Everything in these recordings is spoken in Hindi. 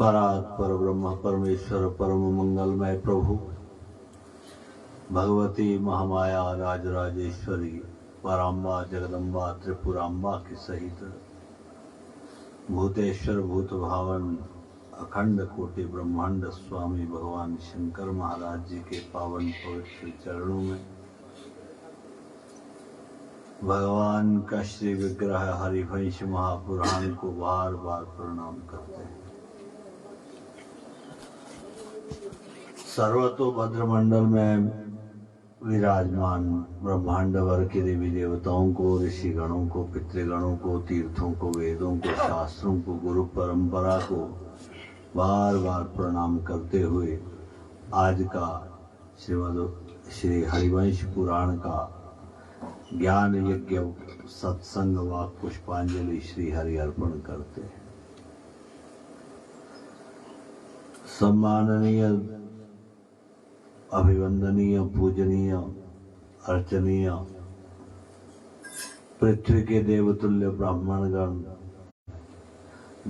परात् परब्रह्म परमेश्वर परम मंगलमय प्रभु भगवती महामाया राजराजेश्वरी पराम्बा जगदम्बा त्रिपुराम्बा के सहित भूतेश्वर भूत भावन अखंड कोटि ब्रह्मांड स्वामी भगवान शंकर महाराज जी के पावन पवित्र चरणों में भगवान का श्री विग्रह हरिवंश महापुराण को बार बार प्रणाम करते हैं। सर्वतोभद्र मंडल में विराजमान ब्रह्मांड वर्ग के देवी देवताओं को, ऋषिगणों को, पितृगणों को, तीर्थों को, वेदों को, शास्त्रों को, गुरु परंपरा को बार बार प्रणाम करते हुए आज का श्री हरिवंश पुराण का ज्ञान यज्ञ सत्संग व पुष्पांजलि श्री हरि अर्पण करते हैं। सम्माननीय, अभिवंदनीय, पूजनीय, अर्चनीय पृथ्वी के देवतुल्य ब्राह्मणगण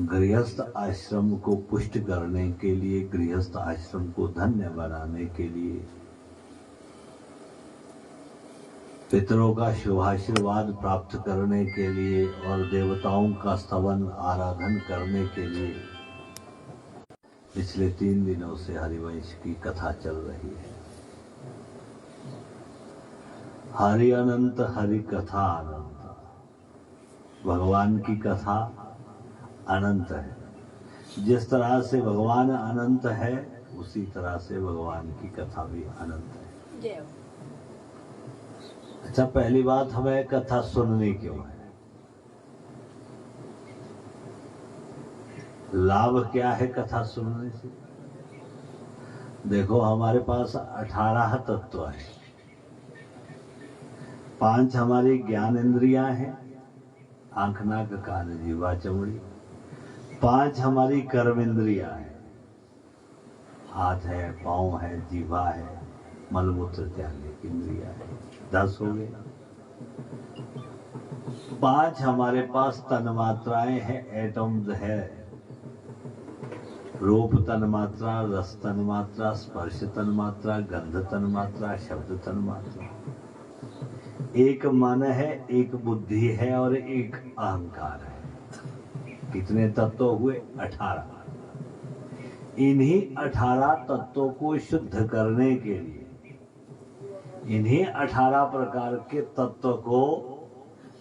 गृहस्थ आश्रम को पुष्ट करने के लिए, गृहस्थ आश्रम को धन्य बनाने के लिए, पितरों का शुभाशीर्वाद प्राप्त करने के लिए और देवताओं का स्तवन आराधन करने के लिए पिछले 3 दिनों से हरिवंश की कथा चल रही है। हरि अनंत, हरि कथा अनंत। भगवान की कथा अनंत है। जिस तरह से भगवान अनंत है उसी तरह से भगवान की कथा भी अनंत है। अच्छा, पहली बात, हमें कथा सुननी क्यों है? लाभ क्या है कथा सुनने से? देखो, हमारे पास 18 तत्व है। 5 हमारी ज्ञान इंद्रियां हैं, आंख नाक कान जीवा चमड़ी। 5 हमारी कर्म इंद्रियां हैं, हाथ है, पांव है, जीवा है, मलमूत्र त्यागने की इंद्रिया है। 10 हो गए। 5 हमारे पास तन्मात्राएं हैं, एटम्स है। रूप तन्मात्रा, रस तन्मात्रा, स्पर्श तन्मात्रा, गंध तन्मात्रा, शब्द तन्मात्रा। एक मन है, एक बुद्धि है और एक अहंकार है। कितने तत्व हुए? 18। इन्हीं 18 तत्वों को शुद्ध करने के लिए, इन्हीं 18 प्रकार के तत्व को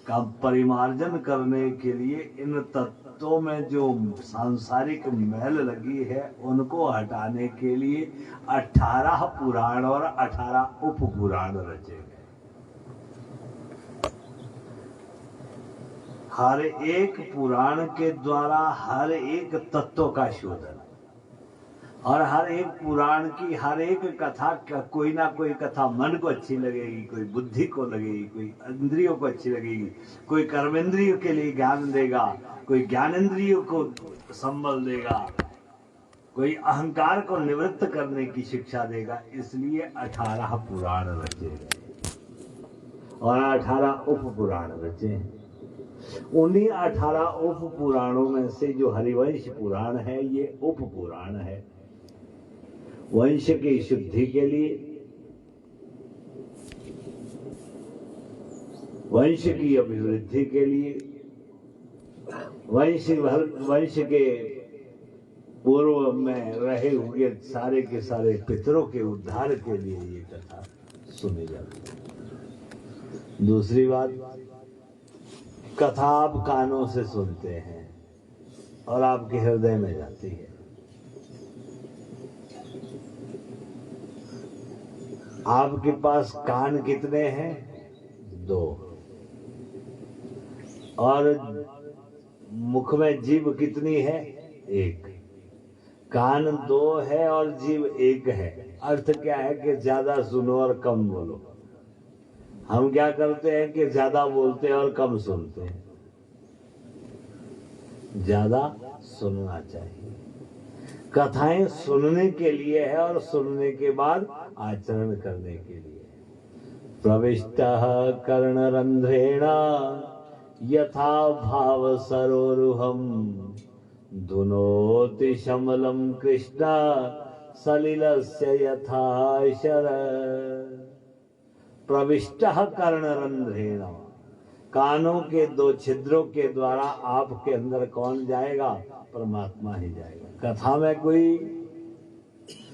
का परिमार्जन करने के लिए, इन तत्वों में जो सांसारिक मैल लगी है उनको हटाने के लिए 18 पुराण और 18 उपपुराण रचे गए। हर एक पुराण के द्वारा हर एक तत्व का शोधन, और हर एक पुराण की हर एक कथा कोई ना कोई कथा मन को अच्छी लगेगी, कोई बुद्धि को लगेगी, कोई इंद्रियों को अच्छी लगेगी, कोई कर्मेंद्रियों के लिए ज्ञान देगा, कोई ज्ञानेंद्रियों को संबल देगा, कोई अहंकार को निवृत्त करने की शिक्षा देगा। इसलिए 18 पुराण रचे गए और 18 उप पुराण रचे हैं। उन्हीं 18 उप पुराणों में से जो हरिवंश पुराण है, ये उप पुराण है। वंश की शुद्धि के लिए, वंश की अभिवृद्धि के लिए, वंश के पूर्व में रहे हुए सारे के सारे पितरों के उद्धार के लिए ये कथा सुनी जाती है। दूसरी बात, कथा आप कानों से सुनते हैं और आपके हृदय में जाती है। आपके पास कान कितने हैं? 2। और मुख में जीभ कितनी है? 1। कान 2 है और जीभ 1 है। अर्थ क्या है कि ज्यादा सुनो और कम बोलो। हम क्या करते हैं कि ज्यादा बोलते हैं और कम सुनते हैं। ज्यादा सुनना चाहिए। कथाएं सुनने के लिए है और सुनने के बाद आचरण करने के लिए। प्रविष्टः कर्णरन्ध्रेण यथा भाव सरोरुहम् दुनोति शमलम कृष्ण सलिलस्य यथा शर प्रविष्टः कर्णरंध्रेण। कानों के दो छिद्रों के द्वारा आपके अंदर कौन जाएगा? परमात्मा ही जाएगा। कथा में कोई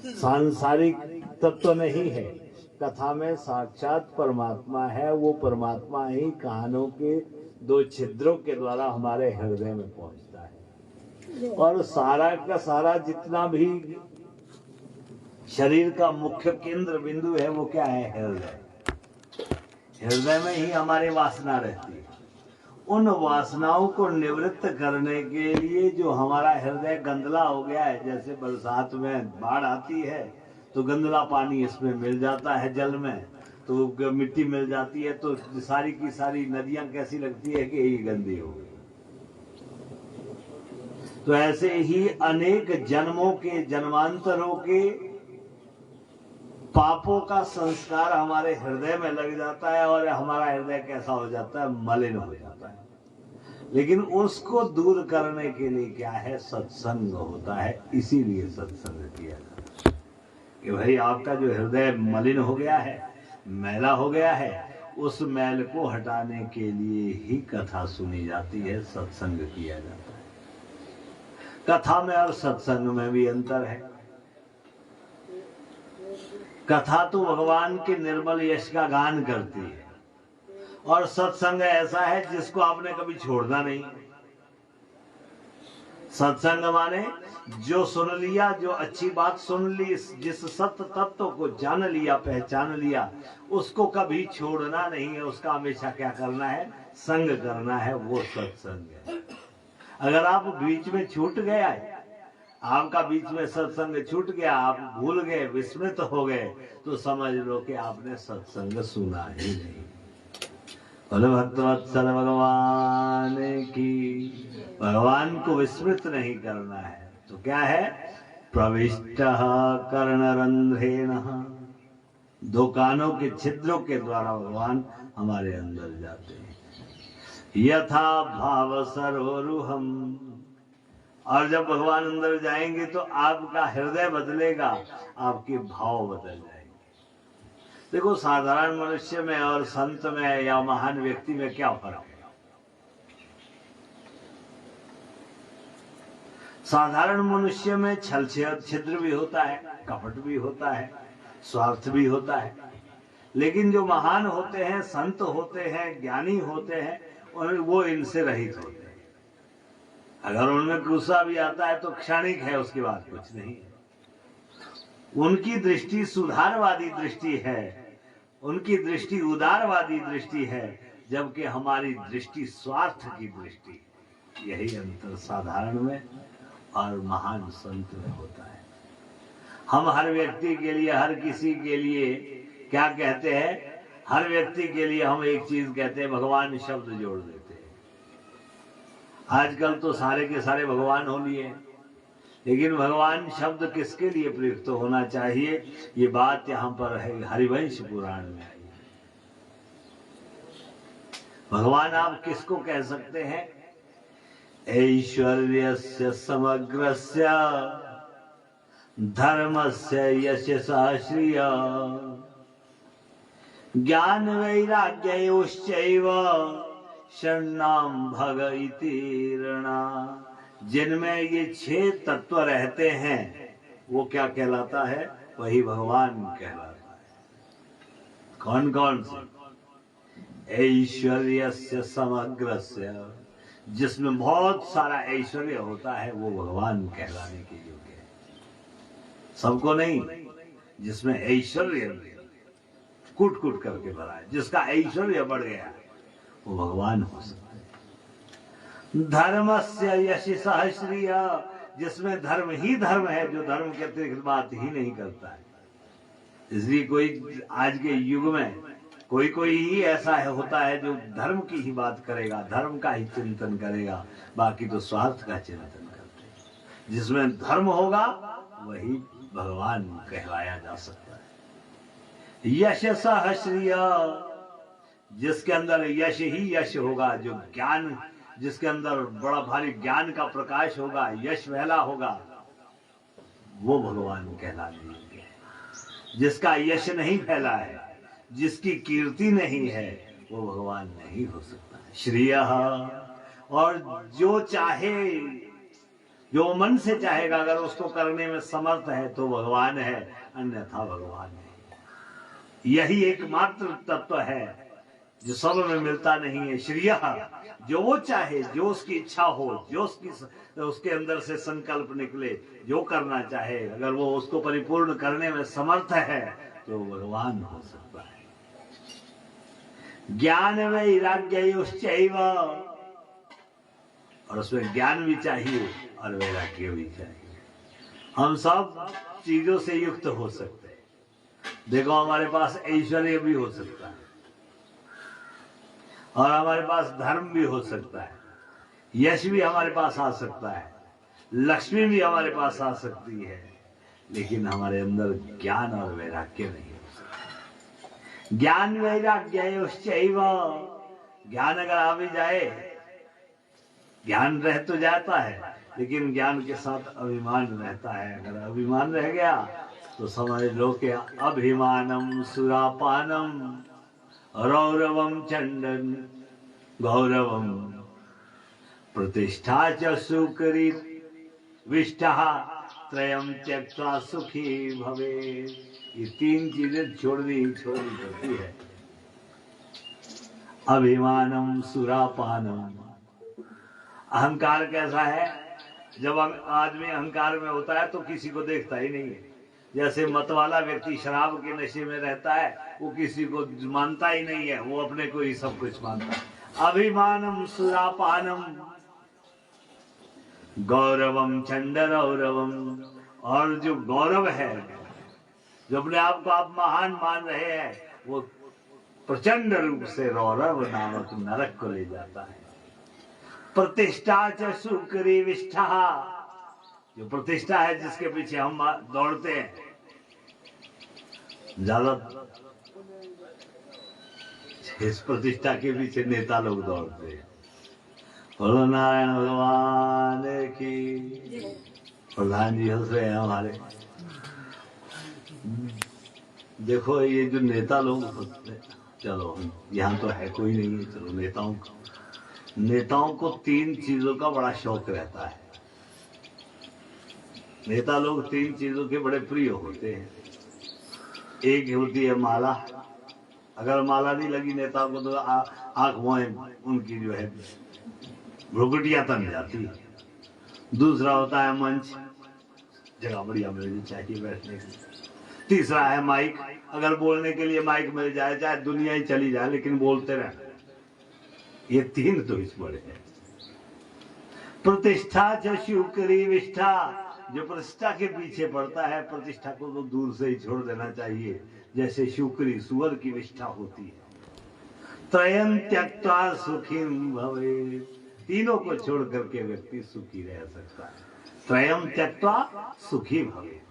सांसारिक तत्व नहीं है, कथा में साक्षात परमात्मा है। वो परमात्मा ही कानों के दो छिद्रों के द्वारा हमारे हृदय में पहुंचता है। और सारा का सारा जितना भी शरीर का मुख्य केंद्र बिंदु है वो क्या है? हृदय। हृदय में ही हमारी वासना रहती है। उन वासनाओं को निवृत्त करने के लिए जो हमारा हृदय गंदला हो गया है, जैसे बरसात में बाढ़ आती है तो गंदला पानी इसमें मिल जाता है, जल में तो मिट्टी मिल जाती है, तो सारी की सारी नदियां कैसी लगती है कि ये गंदी हो गई। तो ऐसे ही अनेक जन्मों के, जन्मांतरों के पापों का संस्कार हमारे हृदय में लग जाता है और हमारा हृदय कैसा हो जाता है? मलिन हो जाता है। लेकिन उसको दूर करने के लिए क्या है? सत्संग होता है। इसीलिए सत्संग किया जाता है कि भाई आपका जो हृदय मलिन हो गया है, मैला हो गया है, उस मैल को हटाने के लिए ही कथा सुनी जाती है, सत्संग किया जाता है। कथा में और सत्संग में भी अंतर है। कथा तो भगवान के निर्मल यश का गान करती है और सत्संग ऐसा है जिसको आपने कभी छोड़ना नहीं। सत्संग माने जो सुन लिया, जो अच्छी बात सुन ली, जिस सत्य तत्व को जान लिया, पहचान लिया, उसको कभी छोड़ना नहीं है। उसका हमेशा क्या करना है? संग करना है। वो सत्संग है। अगर आप बीच में छूट गया है, आपका बीच में सत्संग छूट गया, आप भूल गए, विस्मृत हो गए, तो समझ लो कि आपने सत्संग सुना ही नहीं। बोले भक्तवत्सल भगवान की। भगवान को विस्मृत नहीं करना है तो क्या है? प्रविष्टः कर्णरंध्रेण। दो कानों के छिद्रों के द्वारा भगवान हमारे अंदर जाते हैं। यथा भाव सरोरुहम। और जब भगवान अंदर जाएंगे तो आपका हृदय बदलेगा, आपके भाव बदल जाएंगे। देखो, साधारण मनुष्य में और संत में या महान व्यक्ति में क्या फर्क है? साधारण मनुष्य में छल छिद्र भी होता है, कपट भी होता है, स्वार्थ भी होता है। लेकिन जो महान होते हैं, संत होते हैं, ज्ञानी होते हैं, और वो इनसे रहित होते हैं। अगर उनमें गुस्सा भी आता है तो क्षणिक है, उसके बाद कुछ नहीं है। उनकी दृष्टि सुधारवादी दृष्टि है, उनकी दृष्टि उदारवादी दृष्टि है, जबकि हमारी दृष्टि स्वार्थ की दृष्टि। यही अंतर साधारण में और महान संत में होता है। हम हर व्यक्ति के लिए, हर किसी के लिए क्या कहते हैं? हर व्यक्ति के लिए हम एक चीज कहते हैं, भगवान शब्द जोड़ देते हैं। आजकल तो सारे के सारे भगवान हो लिए, लेकिन भगवान शब्द किसके लिए प्रयुक्त होना चाहिए, ये बात यहाँ पर है, हरिवंश पुराण में आई। भगवान आप किसको कह सकते हैं? ऐश्वर्यस्य समग्रस्य धर्मस्य यशसा श्रिय ज्ञान वैराग्योश्चैव शरणाम भग इति ऋणा। जिनमें ये 6 तत्व रहते हैं वो क्या कहलाता है? वही भगवान कहलाता है। कौन कौन से? ऐश्वर्यस्य समग्रस्य, जिसमें बहुत सारा ऐश्वर्य होता है वो भगवान कहलाने के योग्य है। सबको नहीं, जिसमें ऐश्वर्य कूट कूट करके भरा है, जिसका ऐश्वर्य बढ़ गया है, वो भगवान हो सकता है। धर्मस्य यशसा श्रिय, जिसमें धर्म ही धर्म है, जो धर्म के अतिरिक्त बात ही नहीं करता है। इसलिए कोई आज के युग में कोई ही ऐसा होता है जो धर्म की ही बात करेगा, धर्म का ही चिंतन करेगा, बाकी तो स्वार्थ का चिंतन करते हैं। जिसमें धर्म होगा वही भगवान कहलाया जा सकता है। यशसा श्रिय, जिसके अंदर यश ही यश होगा, जो ज्ञान जिसके अंदर बड़ा भारी ज्ञान का प्रकाश होगा, यश फैला होगा, वो भगवान कहलाने योग्य है। जिसका यश नहीं फैला है, जिसकी कीर्ति नहीं है, वो भगवान नहीं हो सकता। श्रेयः, और जो चाहे, जो मन से चाहेगा, अगर उसको करने में समर्थ है तो भगवान है, अन्यथा भगवान नहीं। यही एकमात्र तत्व है जो सब में मिलता नहीं है। श्रेयः, जो वो चाहे, जो उसकी इच्छा हो, जो उसके अंदर से संकल्प निकले, जो करना चाहे, अगर वो उसको परिपूर्ण करने में समर्थ है तो भगवान हो सकता है। ज्ञान वैराग्ययोश्चैव, और उसमें ज्ञान भी चाहिए और वैराग्य भी चाहिए। हम सब चीजों से युक्त हो सकते हैं। देखो, हमारे पास ऐश्वर्य भी हो सकता है और हमारे पास धर्म भी हो सकता है, यश भी हमारे पास आ सकता है, लक्ष्मी भी हमारे पास आ सकती है, लेकिन हमारे अंदर ज्ञान और वैराग्य नहीं हो सकता। ज्ञान वैराग्ययोश्चैव, ज्ञान अगर आ भी जाए, ज्ञान रह तो जाता है, लेकिन ज्ञान के साथ अभिमान रहता है। अगर अभिमान रह गया तो समझ लो कि अभिमानम सुरापानम रौरवम चंडन गौरवम प्रतिष्ठा च सुकरी विष्ठा त्रयम त्यक्त्वा सुखी भवे। ये तीन चीजें छोड़नी पड़ती है। अभिमानम सुरापानम, अहंकार कैसा है? जब आदमी अहंकार में होता है तो किसी को देखता ही नहीं है। जैसे मत वाला व्यक्ति शराब के नशे में रहता है, वो किसी को मानता ही नहीं है, वो अपने को ही सब कुछ मानता है। अभिमानम सुरापानम गौरवम चंडरौरवम, और जो गौरव है, जो अपने आप को आप महान मान रहे हैं, वो प्रचंड रूप से रौरव नामक नरक को ले जाता है। प्रतिष्ठा च सुकरी विष्ठा, जो प्रतिष्ठा है जिसके पीछे हम दौड़ते हैं, ज्यादा इस प्रतिष्ठा के पीछे नेता लोग दौड़ते हैं। बोलो नारायण भगवान की। प्रधान जी हंस रहे हैं हमारे। देखो, ये जो नेता लोग होते हैं, चलो यहाँ तो है कोई नहीं है, चलो नेताओं को तीन चीजों का बड़ा शौक रहता है। नेता लोग तीन चीजों के बड़े प्रिय होते हैं। एक होती है माला, अगर माला नहीं लगी नेता को तो आंख मोए उनकी जो है भ्रुकुटियां तन जाती है। दूसरा होता है मंच, जगह बढ़िया मिलनी चाहिए बैठने की। तीसरा है माइक, अगर बोलने के लिए माइक मिल जाए, चाहे दुनिया ही चली जाए, लेकिन बोलते रहे। ये तीन तो इस बड़े हैं। प्रतिष्ठा च शुकरी विष्ठा, जो प्रतिष्ठा के पीछे पड़ता है, प्रतिष्ठा को तो दूर से ही छोड़ देना चाहिए, जैसे शुकरी सुअर की विष्ठा होती है। त्रयं त्यक्त्वा सुखीं भवेत्, तीनों को छोड़ करके व्यक्ति सुखी रह सकता है। त्रयं त्यक्त्वा सुखी भवेत्।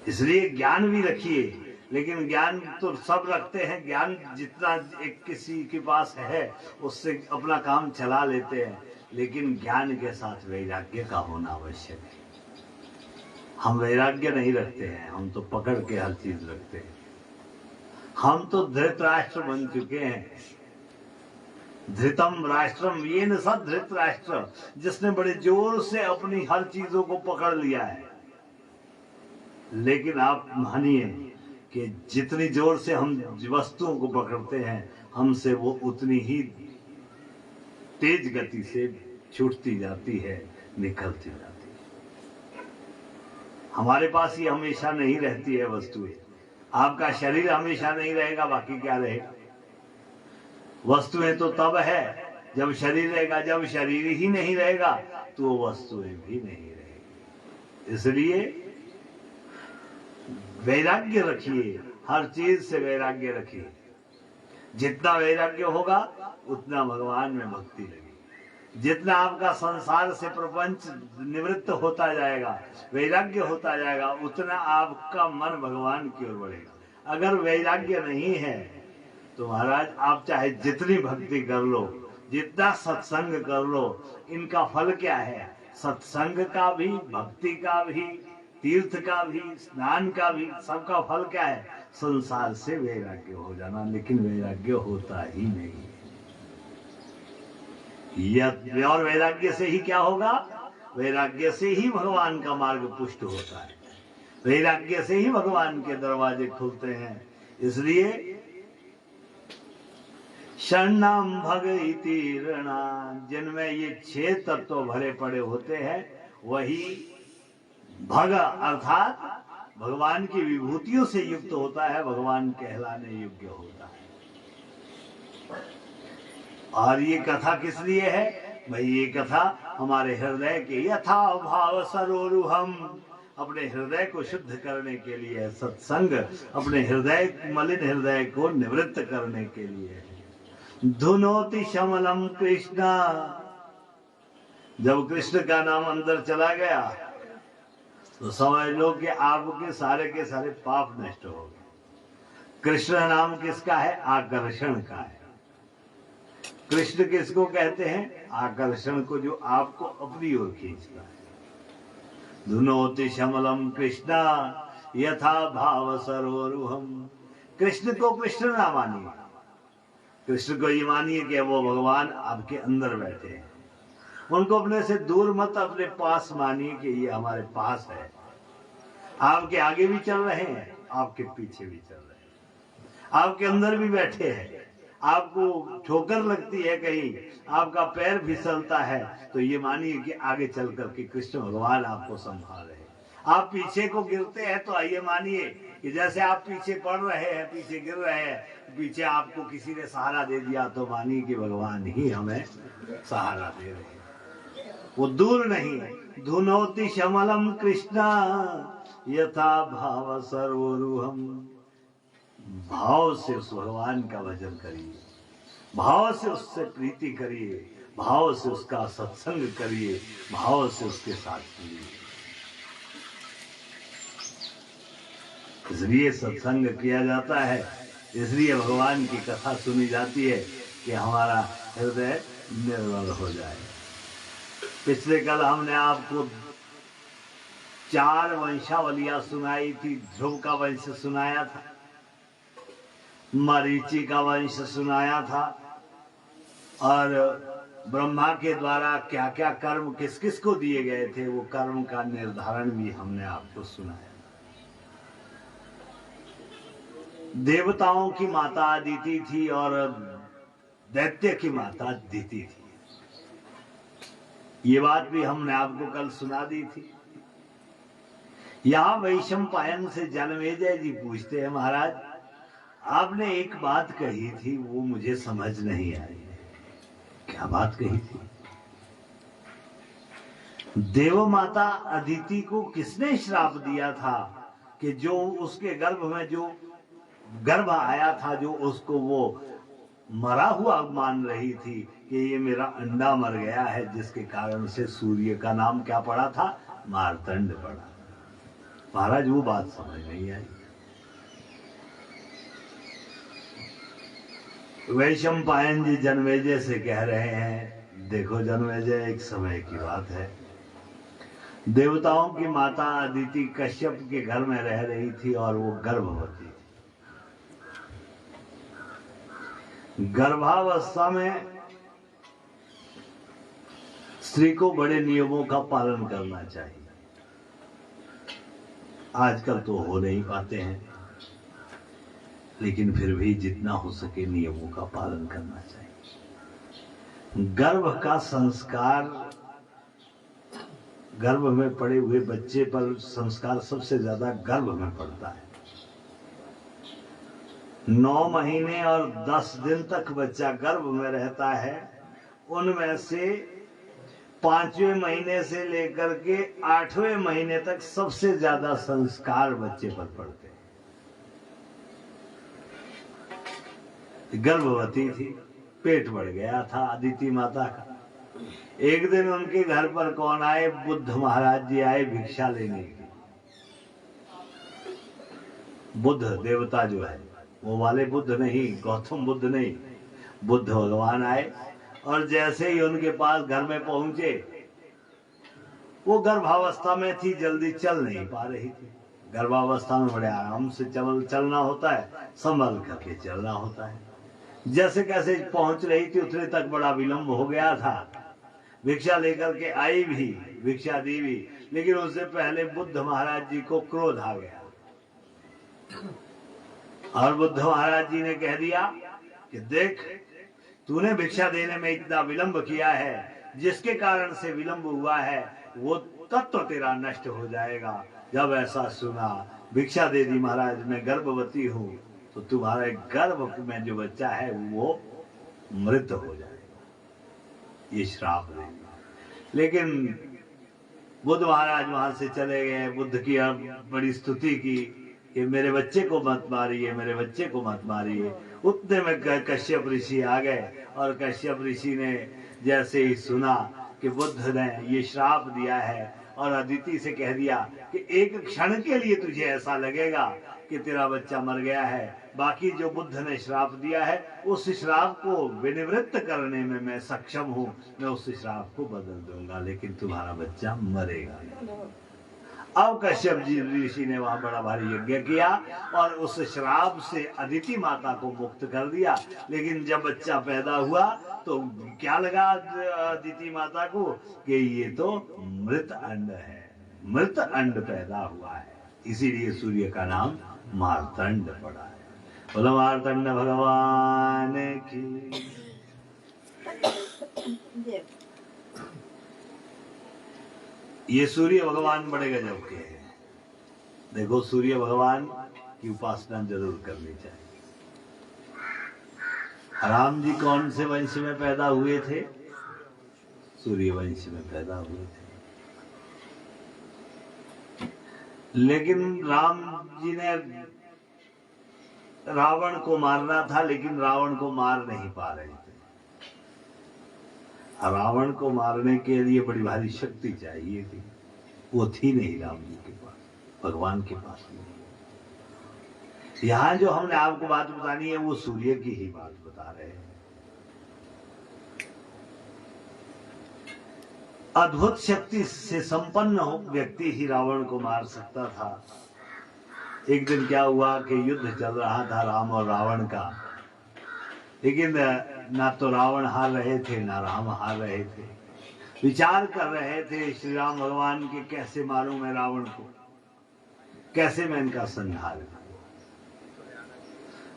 इसलिए ज्ञान भी रखिए, लेकिन ज्ञान तो सब रखते हैं। ज्ञान जितना एक किसी के पास है उससे अपना काम चला लेते हैं, लेकिन ज्ञान के साथ वैराग्य का होना आवश्यक है। हम वैराग्य नहीं रखते हैं, हम तो पकड़ के हर चीज रखते हैं। हम तो धृतराष्ट्र बन चुके हैं। धृतम राष्ट्रम ये न सब धृतराष्ट्र, जिसने बड़े जोर से अपनी हर चीजों को पकड़ लिया है। लेकिन आप मानिए कि जितनी जोर से हम वस्तुओं को पकड़ते हैं, हमसे वो उतनी ही तेज गति से छूटती जाती है, निकलती जाती है। हमारे पास ही हमेशा नहीं रहती है वस्तुएं। आपका शरीर हमेशा नहीं रहेगा, बाकी क्या रहेगा? वस्तुएं तो तब है जब शरीर रहेगा, जब शरीर ही नहीं रहेगा तो वस्तुएं भी नहीं रहेगी। इसलिए वैराग्य रखिए, हर चीज से वैराग्य रखिए। जितना वैराग्य होगा उतना भगवान में भक्ति लगेगी। जितना आपका संसार से प्रपंच निवृत्त होता जाएगा, वैराग्य होता जाएगा, उतना आपका मन भगवान की ओर बढ़ेगा। अगर वैराग्य नहीं है तो महाराज आप चाहे जितनी भक्ति कर लो, जितना सत्संग कर लो, इनका फल क्या है? सत्संग का भी, भक्ति का भी, तीर्थ का भी, स्नान का भी, सबका फल क्या है? संसार से वैराग्य हो जाना। लेकिन वैराग्य होता ही नहीं है। और वैराग्य से ही क्या होगा? वैराग्य से ही भगवान का मार्ग पुष्ट होता है, वैराग्य से ही भगवान के दरवाजे खुलते हैं। इसलिए शरणम भगति ऋणा, जिनमें ये 6 तत्व भरे पड़े होते हैं, वही भग अर्थात भगवान की विभूतियों से युक्त होता है, भगवान कहलाने योग्य होता है। और ये कथा किस लिए है भाई? ये कथा हमारे हृदय के यथा भाव सरोरुहम, अपने हृदय को शुद्ध करने के लिए है। सत्संग अपने हृदय, मलिन हृदय को निवृत्त करने के लिए है। धुनोति शमलम कृष्णा, जब कृष्ण का नाम अंदर चला गया तो समझ लो कि आपके सारे के सारे पाप नष्ट हो गए। कृष्ण नाम किसका है? आकर्षण का है। कृष्ण किसको कहते हैं? आकर्षण को, जो आपको अपनी ओर खींचता है। धुनोति शमलम कृष्णा यथा भाव सरोरुहम। कृष्ण को कृष्ण ना मानिए, कृष्ण को ये मानिए कि वो भगवान आपके अंदर बैठे हैं। उनको अपने से दूर मत, अपने पास मानिए कि ये हमारे पास है। आपके आगे भी चल रहे हैं, आपके पीछे भी चल रहे हैं, आपके अंदर भी बैठे हैं। आपको ठोकर लगती है, कहीं आपका पैर फिसलता है, तो ये मानिए कि आगे चल करके कृष्ण भगवान आपको संभाल रहे हैं। आप पीछे को गिरते हैं तो ये मानिए कि जैसे आप पीछे पड़ रहे हैं, पीछे गिर रहे हैं, पीछे आपको किसी ने सहारा दे दिया, तो मानिए कि भगवान ही हमें सहारा दे रहे हैं, वो दूर नहीं है। धुनोति शमलम कृष्णा यथा भाव सर्वोरुहम। भाव से उस भगवान का भजन करिए, भाव से उससे प्रीति करिए, भाव से उसका सत्संग करिए, भाव से उसके साथ करिए। इसलिए सत्संग किया जाता है, इसलिए भगवान की कथा सुनी जाती है कि हमारा हृदय निर्मल हो जाए। पिछले कल हमने आपको 4 वंशावलियां सुनाई थी। ध्रुव का वंश सुनाया था, मरीचि का वंश सुनाया था, और ब्रह्मा के द्वारा क्या क्या कर्म किस किस को दिए गए थे, वो कर्म का निर्धारण भी हमने आपको सुनाया। देवताओं की माता अदिति थी और दैत्य की माता दिति थी। ये बात भी हमने आपको कल सुना दी थी। यहां वैशंपायन से जनमेजय जी पूछते हैं, महाराज आपने एक बात कही थी, वो मुझे समझ नहीं आई। क्या बात कही थी? देव माता अदिति को किसने श्राप दिया था कि जो उसके गर्भ में जो गर्भ आया था, जो उसको वो मरा हुआ मान रही थी कि ये मेरा अंडा मर गया है, जिसके कारण से सूर्य का नाम क्या पड़ा था? मार्तंड पड़ा। महाराज वो बात समझ नहीं आई। वैशंपायन जी जनमेजय से कह रहे हैं, देखो जनमेजय, एक समय की बात है, देवताओं की माता अदिति कश्यप के घर में रह रही थी और वो गर्भवती थी। गर्भावस्था में स्त्री को बड़े नियमों का पालन करना चाहिए। आजकल तो हो नहीं पाते हैं, लेकिन फिर भी जितना हो सके नियमों का पालन करना चाहिए। गर्भ का संस्कार, गर्भ में पड़े हुए बच्चे पर संस्कार सबसे ज्यादा गर्भ में पड़ता है। 9 महीने और 10 दिन तक बच्चा गर्भ में रहता है, उनमें से 5वें महीने से लेकर के 8वें महीने तक सबसे ज्यादा संस्कार बच्चे पर पड़ते हैं। गर्भवती थी, पेट बढ़ गया था अदिति माता का। एक दिन उनके घर पर कौन आए? बुद्ध महाराज जी आए भिक्षा लेने के। बुद्ध देवता जो है वो वाले बुद्ध नहीं, गौतम बुद्ध नहीं, बुद्ध भगवान आए और जैसे ही उनके पास घर में पहुंचे, वो गर्भावस्था में थी, जल्दी चल नहीं पा रही थी। गर्भावस्था में बड़े आराम से चलना होता है, संभल करके चलना होता है। जैसे कैसे पहुंच रही थी उतने तक बड़ा विलंब हो गया था। भिक्षा लेकर के आई भी, भिक्षा दी भी, लेकिन उससे पहले बुद्ध महाराज जी को क्रोध आ गया और बुद्ध महाराज जी ने कह दिया कि देख, तूने भिक्षा देने में इतना विलंब किया है, जिसके कारण से विलंब हुआ है वो तत्व तेरा नष्ट हो जाएगा। जब ऐसा सुना, भिक्षा दे दी महाराज, मैं गर्भवती हूँ, तो तुम्हारे गर्भ में जो बच्चा है वो मृत हो जाएगा, ये श्राप देगा। लेकिन बुद्ध महाराज वहां से चले गए। बुद्ध की बड़ी स्तुति की कि मेरे बच्चे को मत मारिए, मेरे बच्चे को मत मारिए। उतने में कश्यप ऋषि आ गए और कश्यप ऋषि ने जैसे ही सुना कि बुद्ध ने ये श्राप दिया है और अदिति से कह दिया कि एक क्षण के लिए तुझे ऐसा लगेगा कि तेरा बच्चा मर गया है, बाकी जो बुद्ध ने श्राप दिया है उस श्राप को विनिवृत्त करने में मैं सक्षम हूँ, मैं उस श्राप को बदल दूंगा, लेकिन तुम्हारा बच्चा मरेगा। अब कश्यप जी ऋषि ने वहां बड़ा भारी यज्ञ किया और उस श्राप से अदिति माता को मुक्त कर दिया। लेकिन जब बच्चा पैदा हुआ तो क्या लगा अदिति माता को कि ये तो मृत अंड है, मृत अंड पैदा हुआ है, इसीलिए सूर्य का नाम मार्तंड पड़ा है। बोलो मार्तंड भगवान की। ये सूर्य भगवान बड़े गजब के हैं। देखो, सूर्य भगवान की उपासना जरूर करनी चाहिए। राम जी कौन से वंश में पैदा हुए थे? सूर्य वंश में पैदा हुए थे। लेकिन राम जी ने रावण को मारना था, लेकिन रावण को मार नहीं पा रहे थे। रावण को मारने के लिए बड़ी भारी शक्ति चाहिए थी, वो थी नहीं राम जी के पास, भगवान के पास नहीं। यहां जो हमने आपको बात बतानी है वो सूर्य की ही बात बता रहे हैं। अद्भुत शक्ति से संपन्न व्यक्ति ही रावण को मार सकता था। एक दिन क्या हुआ कि युद्ध चल रहा था राम और रावण का, लेकिन ना तो रावण हार रहे थे ना राम हार रहे थे। विचार कर रहे थे श्री राम भगवान के कैसे मारूं मैं रावण को, कैसे मैं इनका संहार करूं।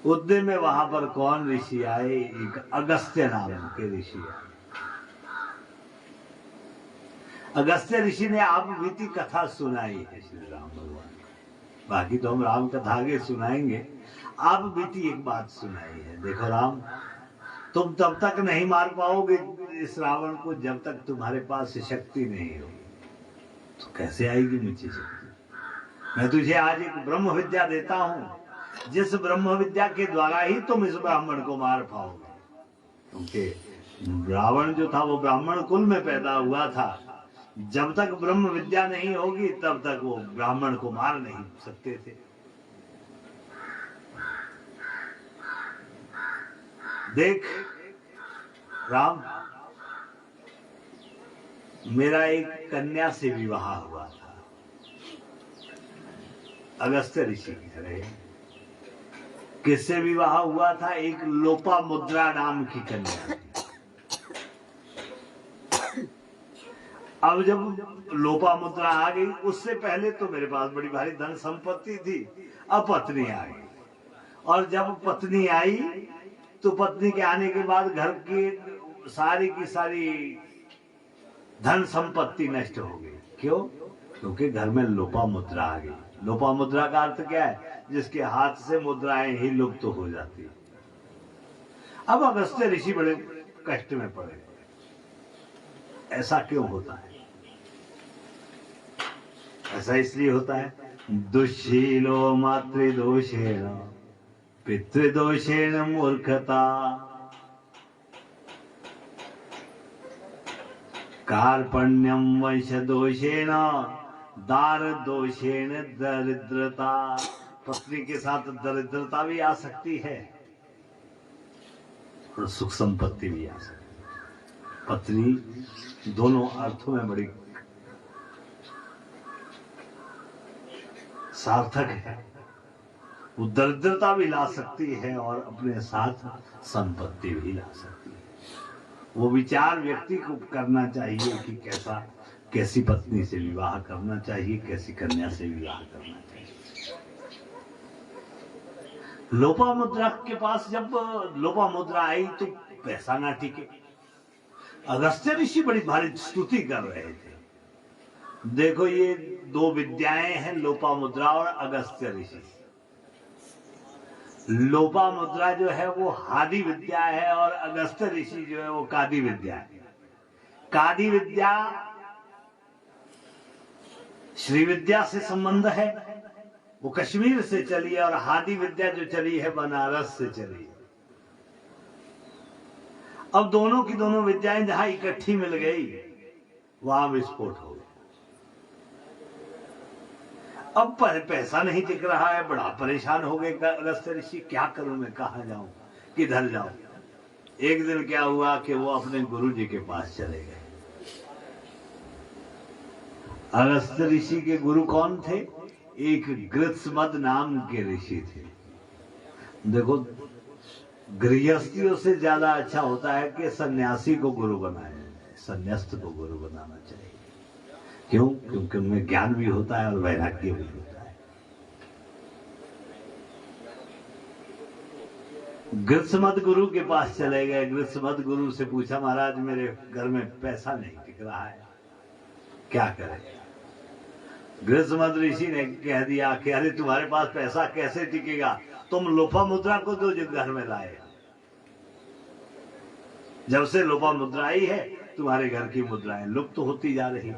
उद्दे में वहां पर कौन ऋषि आए? एक अगस्त्य नाम के ऋषि आए। अगस्त्य ऋषि ने आप बीती कथा सुनाई है श्री राम भगवान, बाकी तो हम राम कथा आगे सुनाएंगे। आप बीती एक बात सुनाई है, देखो राम, तुम तब तक नहीं मार पाओगे इस रावण को जब तक तुम्हारे पास शक्ति नहीं होगी। तो कैसे आएगी मुझे शक्ति? मैं तुझे आज एक ब्रह्म विद्या देता हूं, जिस ब्रह्म विद्या के द्वारा ही तुम इस ब्राह्मण को मार पाओगे। क्योंकि रावण जो था वो ब्राह्मण कुल में पैदा हुआ था, जब तक ब्रह्म विद्या नहीं होगी तब तक वो ब्राह्मण को मार नहीं सकते थे। देख राम, मेरा एक कन्या से विवाह हुआ था, अगस्त्य ऋषि की तरह। किससे विवाह हुआ था? एक लोपामुद्रा नाम की कन्या। अब जब लोपामुद्रा आ गई, उससे पहले तो मेरे पास बड़ी भारी धन संपत्ति थी। अब पत्नी आ गई, और जब पत्नी आई तो पत्नी के आने के बाद घर की सारी धन संपत्ति नष्ट हो गई। क्यों? क्योंकि घर में लोपामुद्रा आ गई। लोपामुद्रा का अर्थ क्या है? जिसके हाथ से मुद्राएं ही लुप्त तो हो जाती है। अब अगस्त्य ऋषि बड़े कष्ट में पड़े। ऐसा क्यों होता है? ऐसा इसलिए होता है, दुशीलो मातृदोषेण पितृदोषेण मूर्खता, कार्पण्यम वंशदोषेण दारदोषेण दरिद्रता, पत्नी के साथ दरिद्रता भी आ सकती है और सुख संपत्ति भी आ सकती है। पत्नी दोनों अर्थों में बड़ी सार्थक है। वो दरिद्रता भी ला सकती है और अपने साथ संपत्ति भी ला सकती है। वो विचार व्यक्ति को करना चाहिए कि कैसी पत्नी से विवाह करना चाहिए, कैसी कन्या से विवाह करना चाहिए। लोपामुद्रा के पास जब लोपामुद्रा आई तो पैसा ना टिके। अगस्त्य ऋषि बड़ी भारी स्तुति कर रहे थे। देखो ये दो विद्याएं हैं, लोपामुद्रा और अगस्त्य ऋषि। लोपामुद्रा जो है वो हादी विद्या है और अगस्त्य ऋषि जो है वो कादी विद्या है। कादी विद्या श्री विद्या से संबंध है, वो कश्मीर से चली है, और हादी विद्या जो चली है बनारस से चली है। अब दोनों की दोनों विद्याएं जहां इकट्ठी मिल गई वहां विस्फोट हो गया। अब पैसा नहीं टिक रहा है, बड़ा परेशान हो गए अगस्त्य ऋषि। क्या करूं मैं, कहां जाऊं, किधर जाऊं। एक दिन क्या हुआ कि वो अपने गुरु जी के पास चले गए। अगस्त्य ऋषि के गुरु कौन थे? एक गृत्समद नाम के ऋषि थे। देखो, गृहस्थियों से ज्यादा अच्छा होता है कि सन्यासी को गुरु बनाया जाए, सन्यास्त को गुरु बनाना चाहिए। क्यों? क्योंकि उनमें ज्ञान भी होता है और वैराग्य भी होता है। गृत्समद गुरु के पास चले गए। गृत्समद गुरु से पूछा, महाराज मेरे घर में पैसा नहीं टिक रहा है, क्या करें? गृत्समद ऋषि ने कह दिया कि अरे तुम्हारे पास पैसा कैसे टिकेगा, तुम लोपामुद्रा को दो जो घर में लाए। जब से लोपामुद्रा आई है तुम्हारे घर की मुद्राएं लुप्त होती जा रही।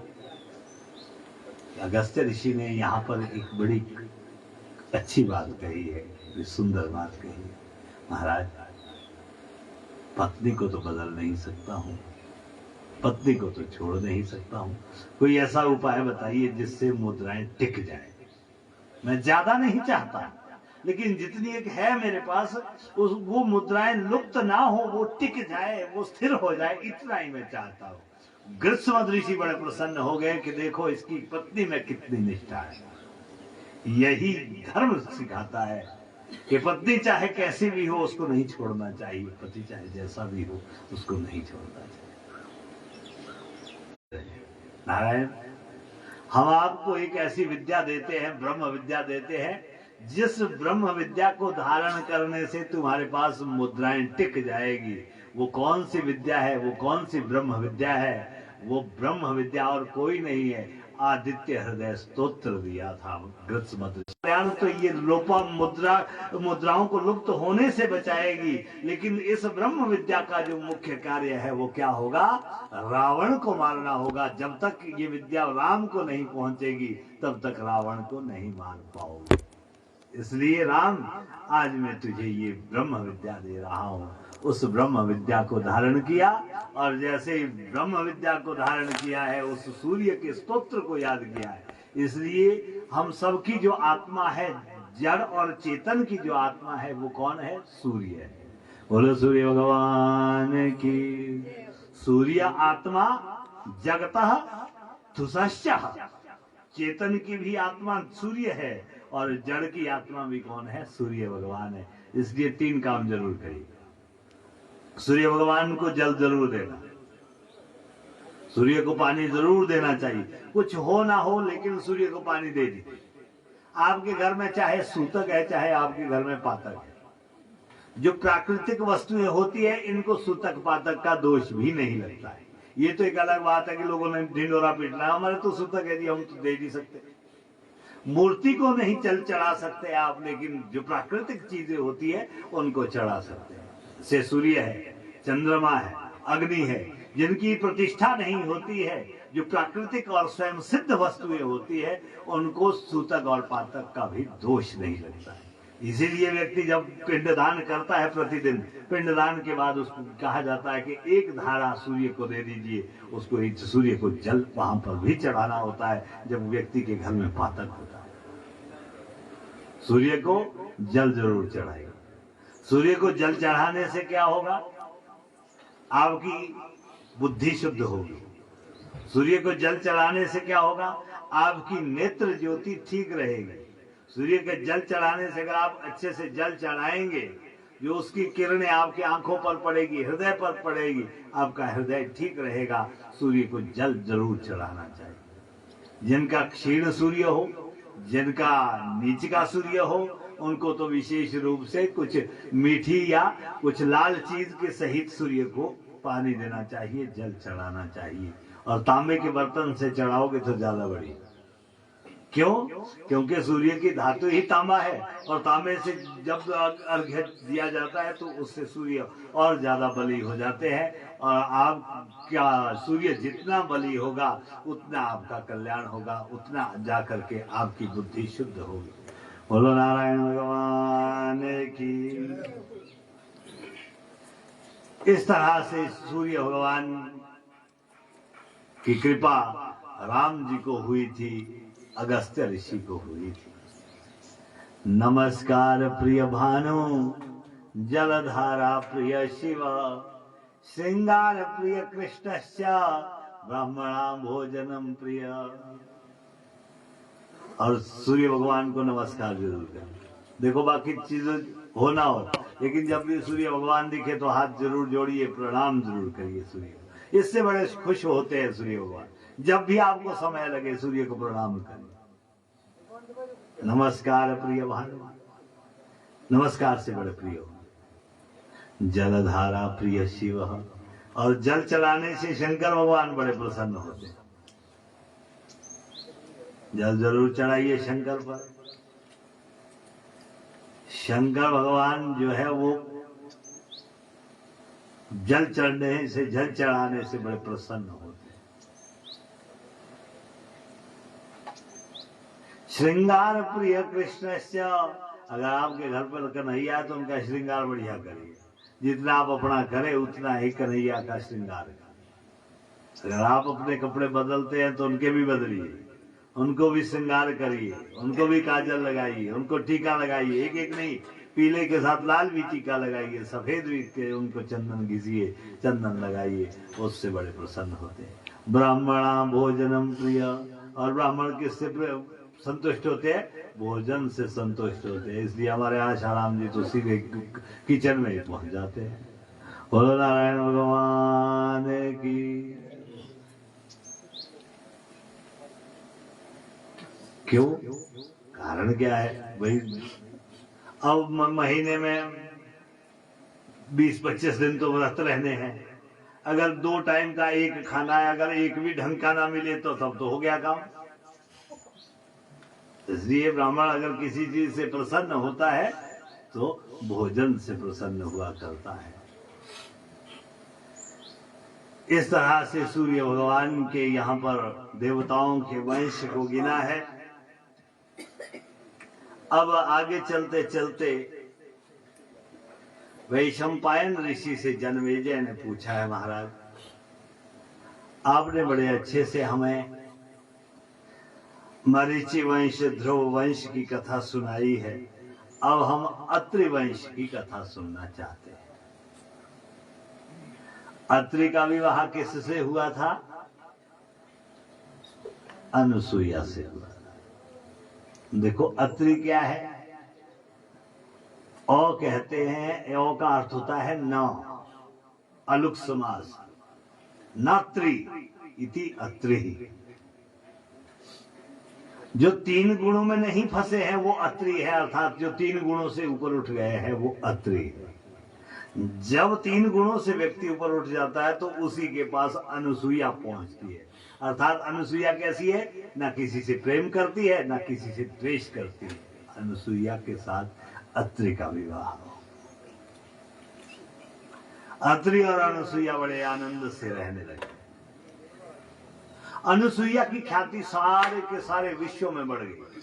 अगस्त्य ऋषि ने यहाँ पर एक बड़ी अच्छी बात कही है, सुंदर बात कही है। महाराज, पत्नी को तो बदल नहीं सकता हूं, पत्नी को तो छोड़ नहीं सकता हूं, कोई ऐसा उपाय बताइए जिससे मुद्राएं टिक जाए। मैं ज्यादा नहीं चाहता, लेकिन जितनी एक है मेरे पास वो मुद्राएं लुप्त ना हो, वो टिक जाए, वो स्थिर हो जाए, इतना ही मैं चाहता हूं। गृत्समद ऋषि बड़े प्रसन्न हो गए कि देखो इसकी पत्नी में कितनी निष्ठा है। यही धर्म सिखाता है कि पत्नी चाहे कैसी भी हो उसको नहीं छोड़ना चाहिए, पति चाहे जैसा भी हो उसको नहीं छोड़ना चाहिए। नारायण, हम आपको एक ऐसी विद्या देते हैं, ब्रह्म विद्या देते हैं, जिस ब्रह्म विद्या को धारण करने से तुम्हारे पास मुद्राएं टिक जाएगी। वो कौन सी विद्या है, वो कौन सी ब्रह्म विद्या है? वो ब्रह्म विद्या और कोई नहीं है, आदित्य हृदय स्तोत्र दिया था गृत्समद। तो ये मुद्राओं को लुप्त होने से बचाएगी, लेकिन इस ब्रह्म विद्या का जो मुख्य कार्य है वो क्या होगा? रावण को मारना होगा। जब तक ये विद्या राम को नहीं पहुंचेगी तब तक रावण को नहीं मार पाओगे। इसलिए राम, आज मैं तुझे ये ब्रह्म विद्या दे रहा हूं। उस ब्रह्म विद्या को धारण किया, और जैसे ही ब्रह्म विद्या को धारण किया है उस सूर्य के स्तोत्र को याद किया है। इसलिए हम सबकी जो आत्मा है, जड़ और चेतन की जो आत्मा है, वो कौन है? सूर्य है। बोलो सूर्य भगवान की। सूर्य आत्मा जगतः तुषश्च। चेतन की भी आत्मा सूर्य है और जड़ की आत्मा भी कौन है? सूर्य भगवान है। इसलिए 3 काम जरूर करिए। सूर्य भगवान को जल जरूर देना, सूर्य को पानी जरूर देना चाहिए। कुछ हो ना हो लेकिन सूर्य को पानी दे दीजिए। आपके घर में चाहे सूतक है, चाहे आपके घर में पातक है, जो प्राकृतिक वस्तुएं होती है इनको सूतक पातक का दोष भी नहीं लगता है। ये तो एक अलग बात है कि लोगों ने ढिंडोरा पीटना है, हमारे तो सूतक है जी, हम तो दे नहीं सकते। मूर्ति को नहीं चढ़ा सकते आप, लेकिन जो प्राकृतिक चीजें होती है उनको चढ़ा सकते हैं। से सूर्य है, चंद्रमा है, अग्नि है, जिनकी प्रतिष्ठा नहीं होती है, जो प्राकृतिक और स्वयं सिद्ध वस्तुएं होती है, उनको सूतक और पातक का भी दोष नहीं लगता है। इसीलिए व्यक्ति जब पिंडदान करता है प्रतिदिन, पिंडदान के बाद उसको कहा जाता है कि एक धारा सूर्य को दे दीजिए। उसको एक सूर्य को जल वहां पर भी चढ़ाना होता है जब व्यक्ति के घर में पातक होता है। सूर्य को जल जरूर चढ़ाइए। सूर्य को जल चढ़ाने से क्या होगा? आपकी बुद्धि शुद्ध होगी। सूर्य को जल चढ़ाने से क्या होगा? आपकी नेत्र ज्योति ठीक रहेगी। सूर्य के जल चढ़ाने से अगर आप अच्छे से जल चढ़ाएंगे, जो उसकी किरणें आपकी आंखों पर पड़ेगी, हृदय पर पड़ेगी, आपका हृदय ठीक रहेगा। सूर्य को जल जरूर चढ़ाना चाहिए। जिनका क्षीण सूर्य हो, जिनका नीच का सूर्य हो, उनको तो विशेष रूप से कुछ मीठी या कुछ लाल चीज के सहित सूर्य को पानी देना चाहिए, जल चढ़ाना चाहिए। और तांबे के बर्तन से चढ़ाओगे तो ज्यादा बढ़िया। क्यों? क्योंकि सूर्य की धातु ही तांबा है, और तांबे से जब अर्घ्य दिया जाता है तो उससे सूर्य और ज्यादा बली हो जाते हैं। और आप क्या, सूर्य जितना बली होगा उतना आपका कल्याण होगा, उतना जा करके आपकी बुद्धि शुद्ध होगी। बोलो नारायण भगवान की। इस तरह से सूर्य भगवान की कृपा राम जी को हुई थी, अगस्त्य ऋषि को हुई थी। नमस्कार प्रिय भानु, जलधारा प्रिय शिव, श्रृंगार प्रिय कृष्णश्च, ब्राह्मणा भोजनम प्रिय। और सूर्य भगवान को नमस्कार जरूर करें। देखो बाकी चीजें हो ना हो, लेकिन जब भी सूर्य भगवान दिखे तो हाथ जरूर जोड़िए, प्रणाम जरूर करिए सूर्य। इससे बड़े खुश होते हैं सूर्य भगवान। जब भी आपको समय लगे सूर्य को प्रणाम करें। नमस्कार प्रिय भानु, नमस्कार से बड़े प्रिय हो। जलधारा प्रिय शिव, और जल चलाने से शंकर भगवान बड़े प्रसन्न होते हैं। जल जरूर चढ़ाइए शंकर पर। शंकर भगवान जो है वो जल चढ़ने से, जल चढ़ाने से बड़े प्रसन्न होते हैं। श्रृंगार प्रिय कृष्णश्च, अगर आपके घर पर कन्हैया है तो उनका श्रृंगार बढ़िया करिए। जितना आप अपना करें उतना ही कन्हैया का श्रृंगार करिए। अगर आप अपने कपड़े बदलते हैं तो उनके भी बदलिए, उनको भी श्रृंगार करिए, उनको भी काजल लगाइए, उनको टीका लगाइए। एक एक नहीं, पीले के साथ लाल भी टीका लगाइए, सफेद भी के उनको चंदन घिसिए, चंदन लगाइए, उससे बड़े प्रसन्न होते हैं। ब्राह्मणा भोजनम प्रिय, और ब्राह्मण किससे संतुष्ट होते हैं? भोजन से संतुष्ट होते हैं। इसलिए हमारे आशाराम जी तो सीधे किचन में ही पहुंच जाते हैं। बोलो नारायण भगवान की। क्यों? कारण क्या है भाई? अब महीने में 20-25 दिन तो व्रत रहने हैं। अगर 2 टाइम का एक खाना है, अगर एक भी ढंग का ना मिले तो तब तो हो गया काम। इसलिए ब्राह्मण अगर किसी चीज से प्रसन्न होता है तो भोजन से प्रसन्न हुआ करता है। इस तरह से सूर्य भगवान के यहाँ पर देवताओं के वंश को गिना है। अब आगे चलते चलते वैशंपायन ऋषि से जन्मेजय ने पूछा है, महाराज आपने बड़े अच्छे से हमें मरीचि वंश, ध्रुव वंश की कथा सुनाई है। अब हम अत्रि वंश की कथा सुनना चाहते हैं। अत्रि का विवाह किससे हुआ था? अनुसुईया से हुआ। देखो अत्रि क्या है? औ कहते हैं, औ का अर्थ होता है न, अलुक समास, नात्री इति अत्रि। जो 3 गुणों में नहीं फंसे हैं वो अत्रि है, अर्थात जो 3 गुणों से ऊपर उठ गए हैं वो अत्रि है। जब 3 गुणों से व्यक्ति ऊपर उठ जाता है तो उसी के पास अनुसुईया पहुंचती है। अर्थात अनुसुईया कैसी है? ना किसी से प्रेम करती है, ना किसी से द्वेष करती है। अनुसुईया के साथ अत्रि का विवाह हो। अत्रि और अनुसुईया बड़े आनंद से रहने लगे। अनुसुईया की ख्याति सारे के सारे विश्व में बढ़ गई।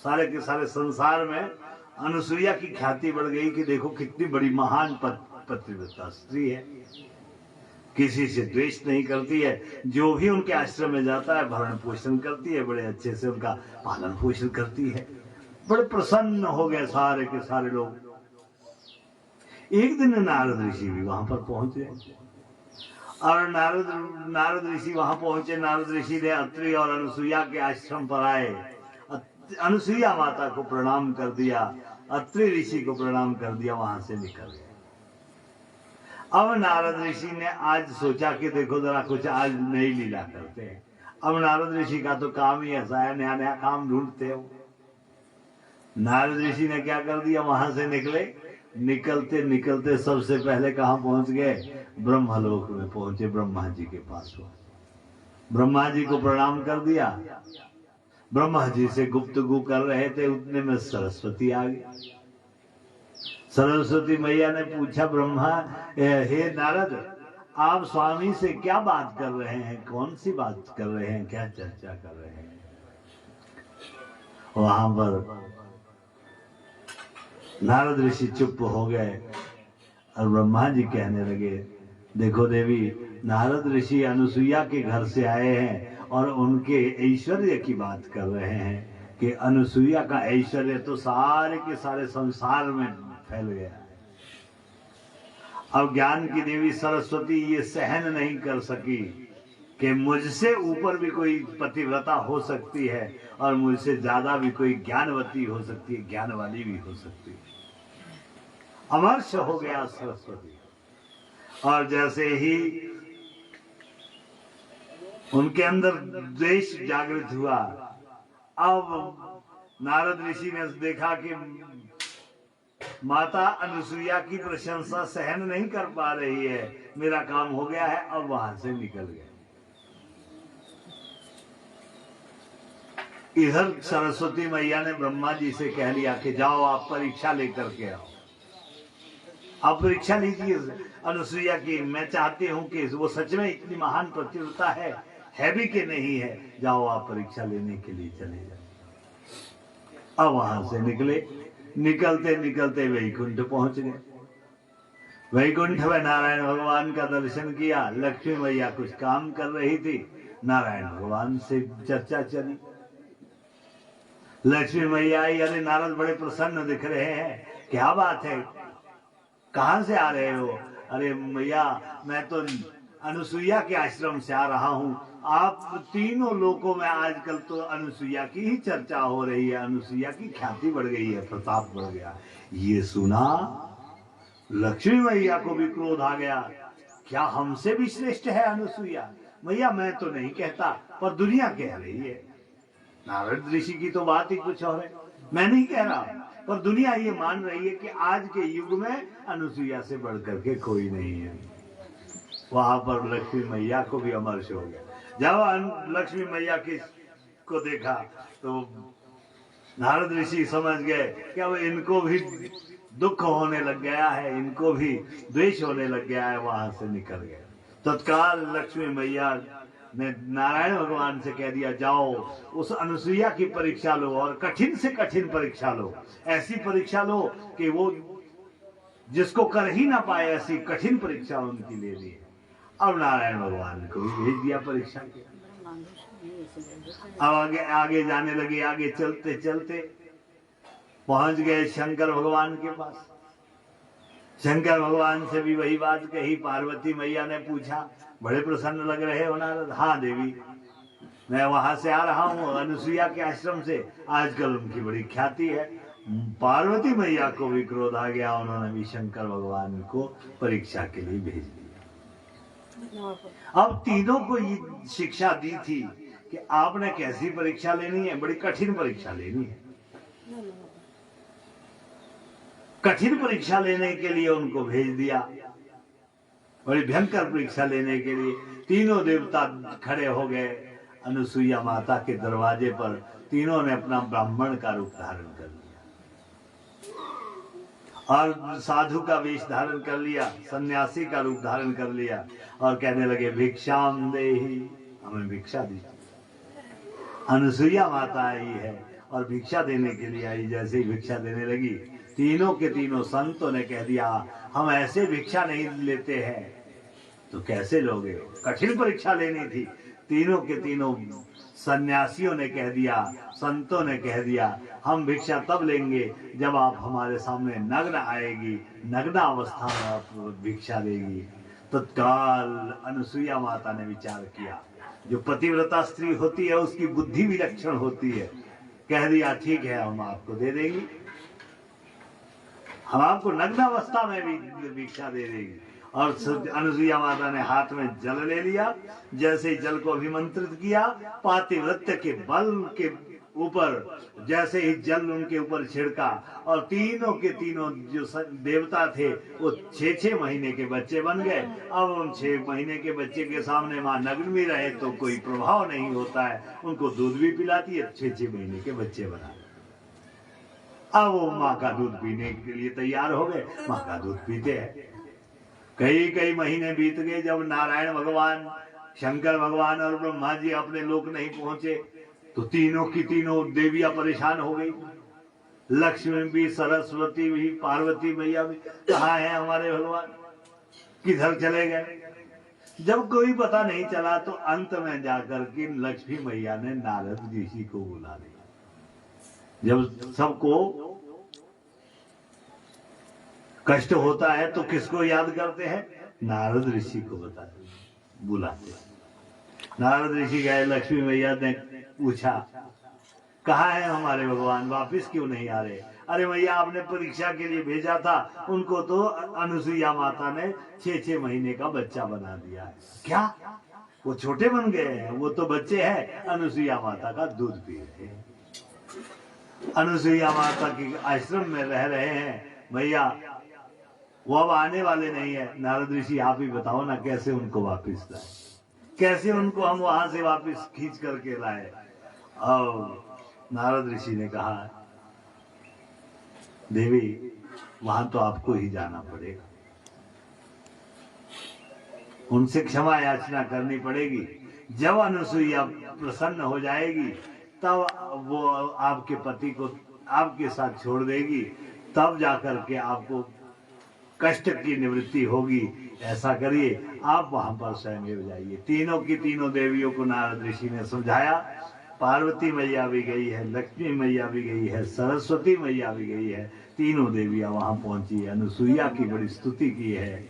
सारे के सारे संसार में अनुसुईया की ख्याति बढ़ गई कि देखो कितनी बड़ी महान पतिव्रता स्त्री है। किसी से द्वेष नहीं करती है, जो भी उनके आश्रम में जाता है भरण पोषण करती है, बड़े अच्छे से उनका पालन पोषण करती है। बड़े प्रसन्न हो गए सारे के सारे लोग। एक दिन नारद ऋषि भी वहां पर पहुंच गए और नारद ऋषि वहां पहुंचे। नारद ऋषि ने अत्रि और अनुसुईया के आश्रम पर आए। अनुसुईया माता को प्रणाम कर दिया, अत्रि ऋषि को प्रणाम कर दिया, वहां से निकल गए। अब नारद ऋषि ने आज सोचा कि देखो जरा कुछ आज नई लीला करते हैं। अब नारद ऋषि का तो काम ही ऐसा है, नया नया काम ढूंढते हो। नारद ऋषि ने क्या कर दिया, वहां से निकले। निकलते निकलते सबसे पहले कहां पहुंच गए, ब्रह्मलोक में पहुंचे। ब्रह्मा जी के पास ब्रह्मा जी को प्रणाम कर दिया। ब्रह्मा जी से गुफ्तगू कर रहे थे, उतने में सरस्वती आ गई। सरस्वती मैया ने पूछा, ब्रह्मा हे नारद, आप स्वामी से क्या बात कर रहे हैं, कौन सी बात कर रहे हैं, क्या चर्चा कर रहे हैं। वहां पर नारद ऋषि चुप हो गए और ब्रह्मा जी कहने लगे, देखो देवी, नारद ऋषि अनुसुईया के घर से आए हैं और उनके ऐश्वर्य की बात कर रहे हैं कि अनुसुईया का ऐश्वर्य तो सारे के सारे संसार में फैल गया है। अब ज्ञान की देवी सरस्वती ये सहन नहीं कर सकी कि मुझसे ऊपर भी कोई पतिव्रता हो सकती है और मुझसे ज्यादा भी कोई ज्ञानवती हो सकती है, ज्ञान वाली भी हो सकती है। अमर्ष हो गया सरस्वती। और जैसे ही उनके अंदर द्वेष जागृत हुआ, अब नारद ऋषि ने देखा कि माता अनुसुईया की प्रशंसा सहन नहीं कर पा रही है, मेरा काम हो गया है। अब वहां से निकल गए। इधर सरस्वती मैया ने ब्रह्मा जी से कह लिया कि जाओ आप परीक्षा लेकर के आओ, आप परीक्षा लीजिए अनुसुईया की। मैं चाहती हूं कि वो सच में इतनी महान पतिव्रता है भी कि नहीं है। जाओ आप परीक्षा लेने के लिए चले जाओ। अब वहां से निकले। निकलते निकलते वैकुंठ पहुंच गए। वैकुंठ में नारायण भगवान का दर्शन किया। लक्ष्मी मैया कुछ काम कर रही थी, नारायण भगवान से चर्चा चली। लक्ष्मी मैया आई, अरे नारद बड़े प्रसन्न दिख रहे हैं, क्या बात है, कहां से आ रहे हो। अरे मैया, मैं तो अनुसुईया के आश्रम से आ रहा हूं। आप तीनों लोगों में आजकल तो अनुसुईया की ही चर्चा हो रही है, अनुसुईया की ख्याति बढ़ गई है, प्रताप बढ़ गया। ये सुना लक्ष्मी मैया को भी क्रोध आ गया, क्या हमसे भी श्रेष्ठ है अनुसुईया। मैया मैं तो नहीं कहता, पर दुनिया कह रही है। नारद ऋषि की तो बात ही कुछ और है, मैं नहीं कह रहा, पर दुनिया ये मान रही है कि आज के युग में अनुसुईया से बढ़कर के कोई नहीं है। वहां पर लक्ष्मी मैया को भी अमर्ष हो गया। जब लक्ष्मी मैया को देखा तो नारद ऋषि समझ गए कि अब इनको भी दुख होने लग गया है, इनको भी द्वेष होने लग गया है। वहां से निकल गए। तत्काल लक्ष्मी मैया ने नारायण भगवान से कह दिया, जाओ उस अनुसुईया की परीक्षा लो और कठिन से कठिन परीक्षा लो, ऐसी परीक्षा लो कि वो जिसको कर ही ना पाए, ऐसी कठिन परीक्षा उनकी ले ली। अब नारायण भगवान को भी भेज दिया परीक्षा के। अब आगे जाने लगे। आगे चलते चलते पहुंच गए शंकर भगवान के पास। शंकर भगवान से भी वही बात कही। पार्वती मैया ने पूछा, बड़े प्रसन्न लग रहे हो नारद। हाँ देवी, मैं वहां से आ रहा हूँ अनुसुईया के आश्रम से, आजकल उनकी बड़ी ख्याति है। पार्वती मैया को भी क्रोध आ गया, उन्होंने भी शंकर भगवान को परीक्षा के लिए भेज दिया। अब तीनों को ये शिक्षा दी थी कि आपने कैसी परीक्षा लेनी है, बड़ी कठिन परीक्षा लेनी है। कठिन परीक्षा लेने के लिए उनको भेज दिया, बड़ी भयंकर परीक्षा लेने के लिए। तीनों देवता खड़े हो गए अनुसुईया माता के दरवाजे पर। तीनों ने अपना ब्राह्मण का रूप धारण कर लिया और साधु का वेश धारण कर लिया, सन्यासी का रूप धारण कर लिया और कहने लगे, भिक्षाम देहि, हमें भिक्षा दीजिए। अनुसुईया माता आई है और भिक्षा देने के लिए आई। जैसे ही भिक्षा देने लगी, तीनों के तीनों संतों ने कह दिया, हम ऐसे भिक्षा नहीं लेते हैं। तो कैसे लोगे, कठिन परीक्षा लेनी थी। तीनों के तीनों सन्यासियों ने कह दिया, संतों ने कह दिया, हम भिक्षा तब लेंगे जब आप हमारे सामने नग्न आएगी, नग्न अवस्था में आप भिक्षा देगी। तत्काल अनुसुईया माता ने विचार किया, जो पतिव्रता स्त्री होती है उसकी बुद्धि विलक्षण होती है। कह दिया ठीक है, हम आपको दे देंगे, हम आपको नग्न अवस्था में भी भिक्षा दे देंगे। और अनुसुईया माता ने हाथ में जल ले लिया। जैसे ही जल को अभिमंत्रित किया, पातिव्रत्य के बल के ऊपर जैसे ही जल उनके ऊपर छिड़का और तीनों के तीनों जो देवता थे वो 6-6 महीने के बच्चे बन गए। अब उन 6 महीने के बच्चे के सामने माँ नग्न भी रहे तो कोई प्रभाव नहीं होता है, उनको दूध भी पिलाती है, 6-6 महीने के बच्चे बना। अब वो माँ का दूध पीने के लिए तैयार हो गए, माँ का दूध पीते हैं। कई महीने बीत गए। जब नारायण भगवान, शंकर भगवान और ब्रह्मा जी अपने लोक नहीं पहुंचे तो तीनों की तीनों देवियां परेशान हो गई। लक्ष्मी भी, सरस्वती भी, पार्वती मैया भी, कहाँ है हमारे भगवान, किधर चले गए। जब कोई पता नहीं चला तो अंत में जाकर के लक्ष्मी मैया ने नारद ऋषि को बुला लिया। जब सबको कष्ट होता है तो किसको याद करते हैं? नारद ऋषि को बताते, बुलाते। नारद ऋषि गए, लक्ष्मी मैया ने पूछा कहाँ है हमारे भगवान, वापिस क्यों नहीं आ रहे? अरे मैया, आपने परीक्षा के लिए भेजा था, उनको तो अनुसुईया माता ने 6-6 महीने का बच्चा बना दिया है। क्या वो छोटे बन गए हैं? वो तो बच्चे हैं, अनुसुईया माता का दूध पी रहे हैं, अनुसुईया माता के आश्रम में रह रहे हैं। भैया वो अब आने वाले नहीं है। नारद ऋषि आप ही बताओ ना, कैसे उनको वापस लाए, कैसे उनको हम वहां से वापस खींच करके लाए? और नारद ऋषि ने कहा, देवी वहां तो आपको ही जाना पड़ेगा, उनसे क्षमा याचना करनी पड़ेगी। जब अनुसुईया प्रसन्न हो जाएगी तब वो आपके पति को आपके साथ छोड़ देगी, तब जाकर के आपको कष्ट की निवृत्ति होगी। ऐसा करिए, आप वहां पर स्वयं जाइए। तीनों की तीनों देवियों को नारद ऋषि ने समझाया। पार्वती मैया भी गई है, लक्ष्मी मैया भी गई है, सरस्वती मैया भी गई है, तीनों देवियां वहां पहुंची है। अनुसुईया की बड़ी स्तुति की है।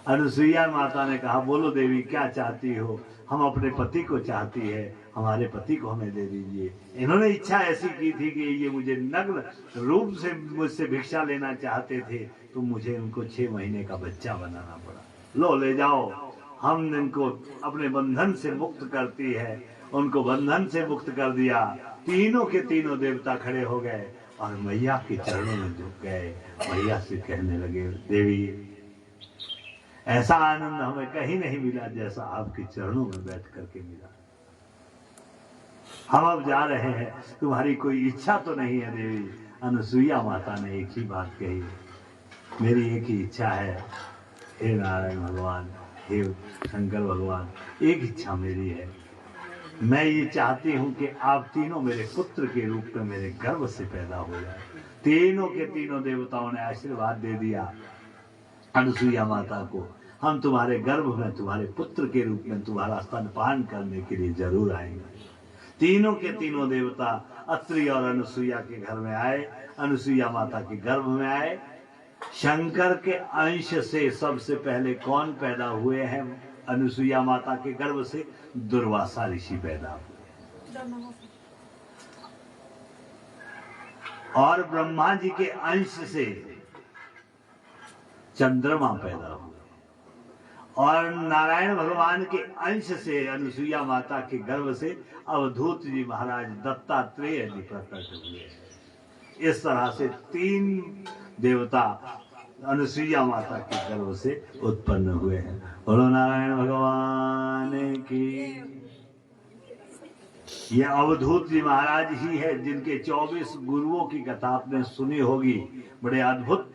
अनुसुईया माता ने कहा, बोलो देवी क्या चाहती हो? हम अपने पति को चाहती है, हमारे पति को हमें दे दीजिए। इन्होंने इच्छा ऐसी की थी कि ये मुझे नग्न रूप से मुझसे भिक्षा लेना चाहते थे, तो मुझे उनको 6 महीने का बच्चा बनाना पड़ा। लो ले जाओ, हम इनको अपने बंधन से मुक्त करती है। उनको बंधन से मुक्त कर दिया। तीनों के तीनों देवता खड़े हो गए और मैया के चरणों में झुक गए। मैया से कहने लगे, देवी ऐसा आनंद हमें कहीं नहीं मिला जैसा आपके चरणों में बैठ करके मिला। हम अब जा रहे हैं, तुम्हारी कोई इच्छा तो नहीं है देवी? अनुसुईया माता ने एक ही बात कही, मेरी एक ही इच्छा है, हे नारायण भगवान, हे शंकर भगवान, एक इच्छा मेरी है। मैं ये चाहती हूं कि आप तीनों मेरे पुत्र के रूप में मेरे गर्भ से पैदा हो जाए। तीनों के तीनों देवताओं ने आशीर्वाद दे दिया अनुसुईया माता को, हम तुम्हारे गर्भ में तुम्हारे पुत्र के रूप में तुम्हारा स्तनपान करने के लिए जरूर आएंगे। तीनों के तीनों देवता अत्रि और अनुसुईया के घर में आए, अनुसुईया माता के गर्भ में आए। शंकर के अंश से सबसे पहले कौन पैदा हुए हैं? अनुसुईया माता के गर्भ से दुर्वासा ऋषि पैदा हुए, और ब्रह्मा जी के अंश से चंद्रमा पैदा हुए, और नारायण भगवान के अंश से अनुसुईया माता के गर्भ से अवधूत जी महाराज दत्तात्रेय जी प्रकट हुए। इस तरह से 3 देवता अनुसुईया माता के गर्भ से उत्पन्न हुए हैं। बोलो नारायण भगवान की। ये अवधूत जी महाराज ही है जिनके 24 गुरुओं की कथा आपने सुनी होगी। बड़े अद्भुत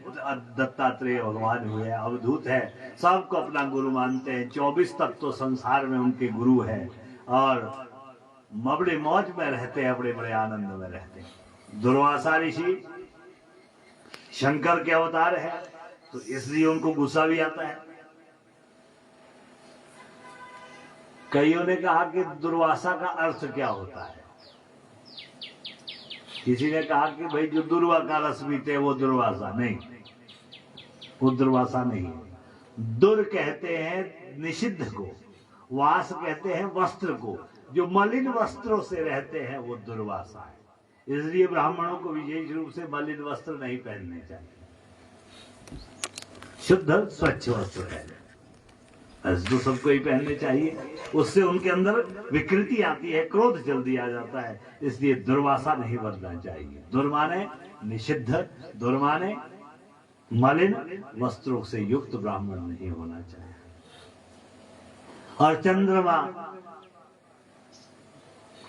दत्तात्रेय भगवान हुए, अवधूत है, सबको अपना गुरु मानते हैं। 24 तक तो संसार में उनके गुरु हैं और बड़े मौज में रहते हैं, बड़े बड़े आनंद में रहते हैं। दुर्वासा ऋषि शंकर के अवतार है, तो इसलिए उनको गुस्सा भी आता है। कईयों ने कहा कि दुर्वासा का अर्थ क्या होता है। किसी ने कहा कि भाई जो दुर्वा का रस पीते वो दुर्वासा नहीं, वो दुर्वासा नहीं है। दुर कहते हैं निषिद्ध को, वास कहते हैं वस्त्र को। जो मलिन वस्त्रों से रहते हैं वो दुर्वासा है। इसलिए ब्राह्मणों को विशेष रूप से मलिन वस्त्र नहीं पहनने चाहिए, शुद्ध स्वच्छ वस्त्र पहने। तो सबको ही पहनने चाहिए, उससे उनके अंदर विकृति आती है, क्रोध जल्दी आ जाता है। इसलिए दुर्वासा नहीं बनना चाहिए। दुर्माने निषिद्ध, दुर्माने मलिन वस्त्रों से युक्त ब्राह्मण नहीं होना चाहिए। और चंद्रमा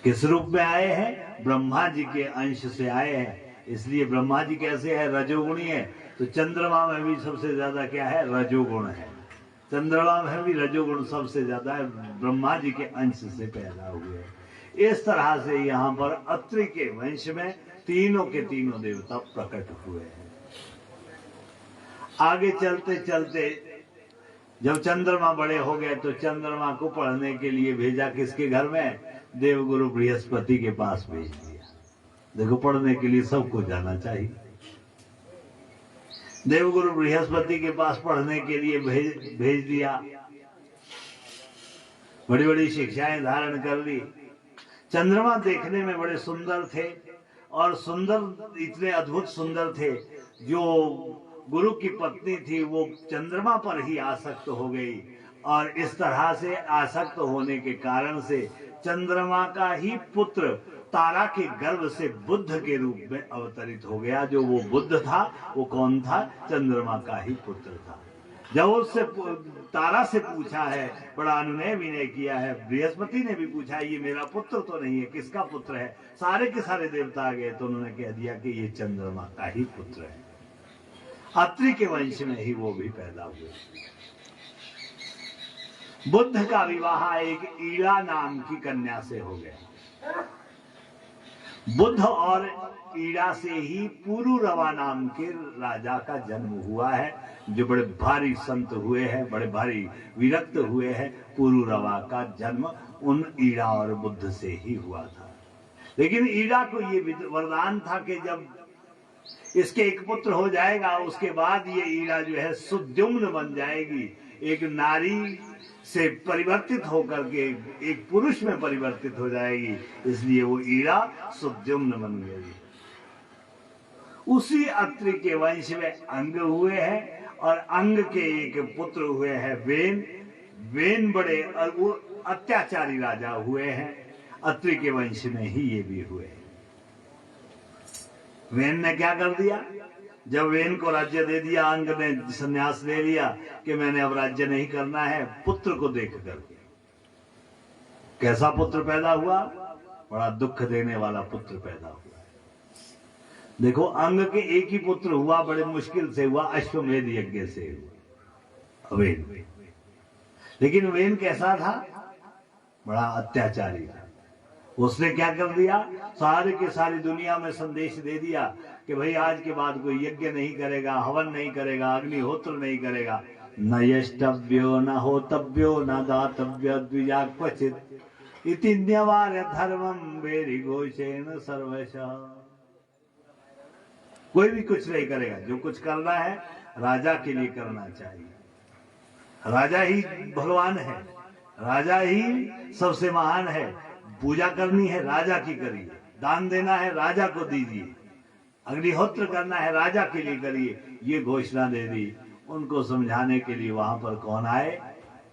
किस रूप में आए हैं? ब्रह्मा जी के अंश से आए हैं। इसलिए ब्रह्मा जी कैसे है? रजोगुणी है। तो चंद्रमा में भी सबसे ज्यादा क्या है? रजोगुण है। चंद्रमा में भी रजोगुण सबसे ज्यादा है, ब्रह्मा जी के अंश से पैदा हुए। इस तरह से यहाँ पर अत्रि के वंश में तीनों के तीनों देवता प्रकट हुए हैं। आगे चलते चलते जब चंद्रमा बड़े हो गए तो चंद्रमा को पढ़ने के लिए भेजा किसके घर में? देवगुरु बृहस्पति के पास भेज दिया। देखो, पढ़ने के लिए सबको जाना चाहिए। देवगुरु बृहस्पति के पास पढ़ने के लिए भेज दिया। बड़ी बड़ी शिक्षाएं धारण कर ली। चंद्रमा देखने में बड़े सुंदर थे, और सुंदर इतने अद्भुत सुंदर थे, जो गुरु की पत्नी थी वो चंद्रमा पर ही आसक्त हो गई। और इस तरह से आसक्त होने के कारण से चंद्रमा का ही पुत्र तारा के गर्भ से बुद्ध के रूप में अवतरित हो गया। जो वो बुद्ध था वो कौन था? चंद्रमा का ही पुत्र था। जब उससे तारा से पूछा है, बड़ा अनुनय विनय किया है, बृहस्पति ने भी पूछा ये मेरा पुत्र तो नहीं है, किसका पुत्र है? सारे के सारे देवता आ गए तो उन्होंने कह दिया कि ये चंद्रमा का ही पुत्र है। अत्रि के वंश में ही वो भी पैदा हुए। बुद्ध का विवाह एक ईड़ा नाम की कन्या से हो गया। बुद्ध और ईड़ा से ही पुरुरवा नाम के राजा का जन्म हुआ है, जो बड़े भारी संत हुए हैं, बड़े भारी विरक्त हुए हैं। पुरुरवा का जन्म उन ईड़ा और बुद्ध से ही हुआ था। लेकिन ईड़ा को ये वरदान था कि जब इसके एक पुत्र हो जाएगा उसके बाद ये ईड़ा जो है सुद्युम्न बन जाएगी, एक नारी से परिवर्तित होकर के एक पुरुष में परिवर्तित हो जाएगी। इसलिए वो ईड़ा सुद्युम्न बन गई। उसी अत्रि के वंश में अंग हुए हैं, और अंग के एक पुत्र हुए हैं वेन। वेन बड़े अत्याचारी राजा हुए हैं। अत्रि के वंश में ही ये भी हुए हैं। वेन ने क्या कर दिया? जब वेन को राज्य दे दिया, अंग ने संन्यास ले लिया कि मैंने अब राज्य नहीं करना है, पुत्र को देख करके। कैसा पुत्र पैदा हुआ? बड़ा दुख देने वाला पुत्र पैदा हुआ। देखो, अंग के एक ही पुत्र हुआ, बड़े मुश्किल से हुआ, अश्वमेध यज्ञ से हुआ वेन। लेकिन वेन कैसा था? बड़ा अत्याचारी था। उसने क्या कर दिया? सारे के सारी दुनिया में संदेश दे दिया कि भाई आज के बाद कोई यज्ञ नहीं करेगा, हवन नहीं करेगा, अग्निहोत्र नहीं करेगा। न यष्टव्यो न होतव्यो न दातव्य द्विजा क्वचित इति न्यवार्य धर्मम वेरि घोषेण सर्वशः। कोई भी कुछ नहीं करेगा, जो कुछ करना है राजा के लिए करना चाहिए। राजा ही भगवान है, राजा ही सबसे महान है। पूजा करनी है राजा की करिए, दान देना है राजा को दीजिए, अग्निहोत्र करना है राजा के लिए करिए। ये घोषणा दे दी। उनको समझाने के लिए वहां पर कौन आए?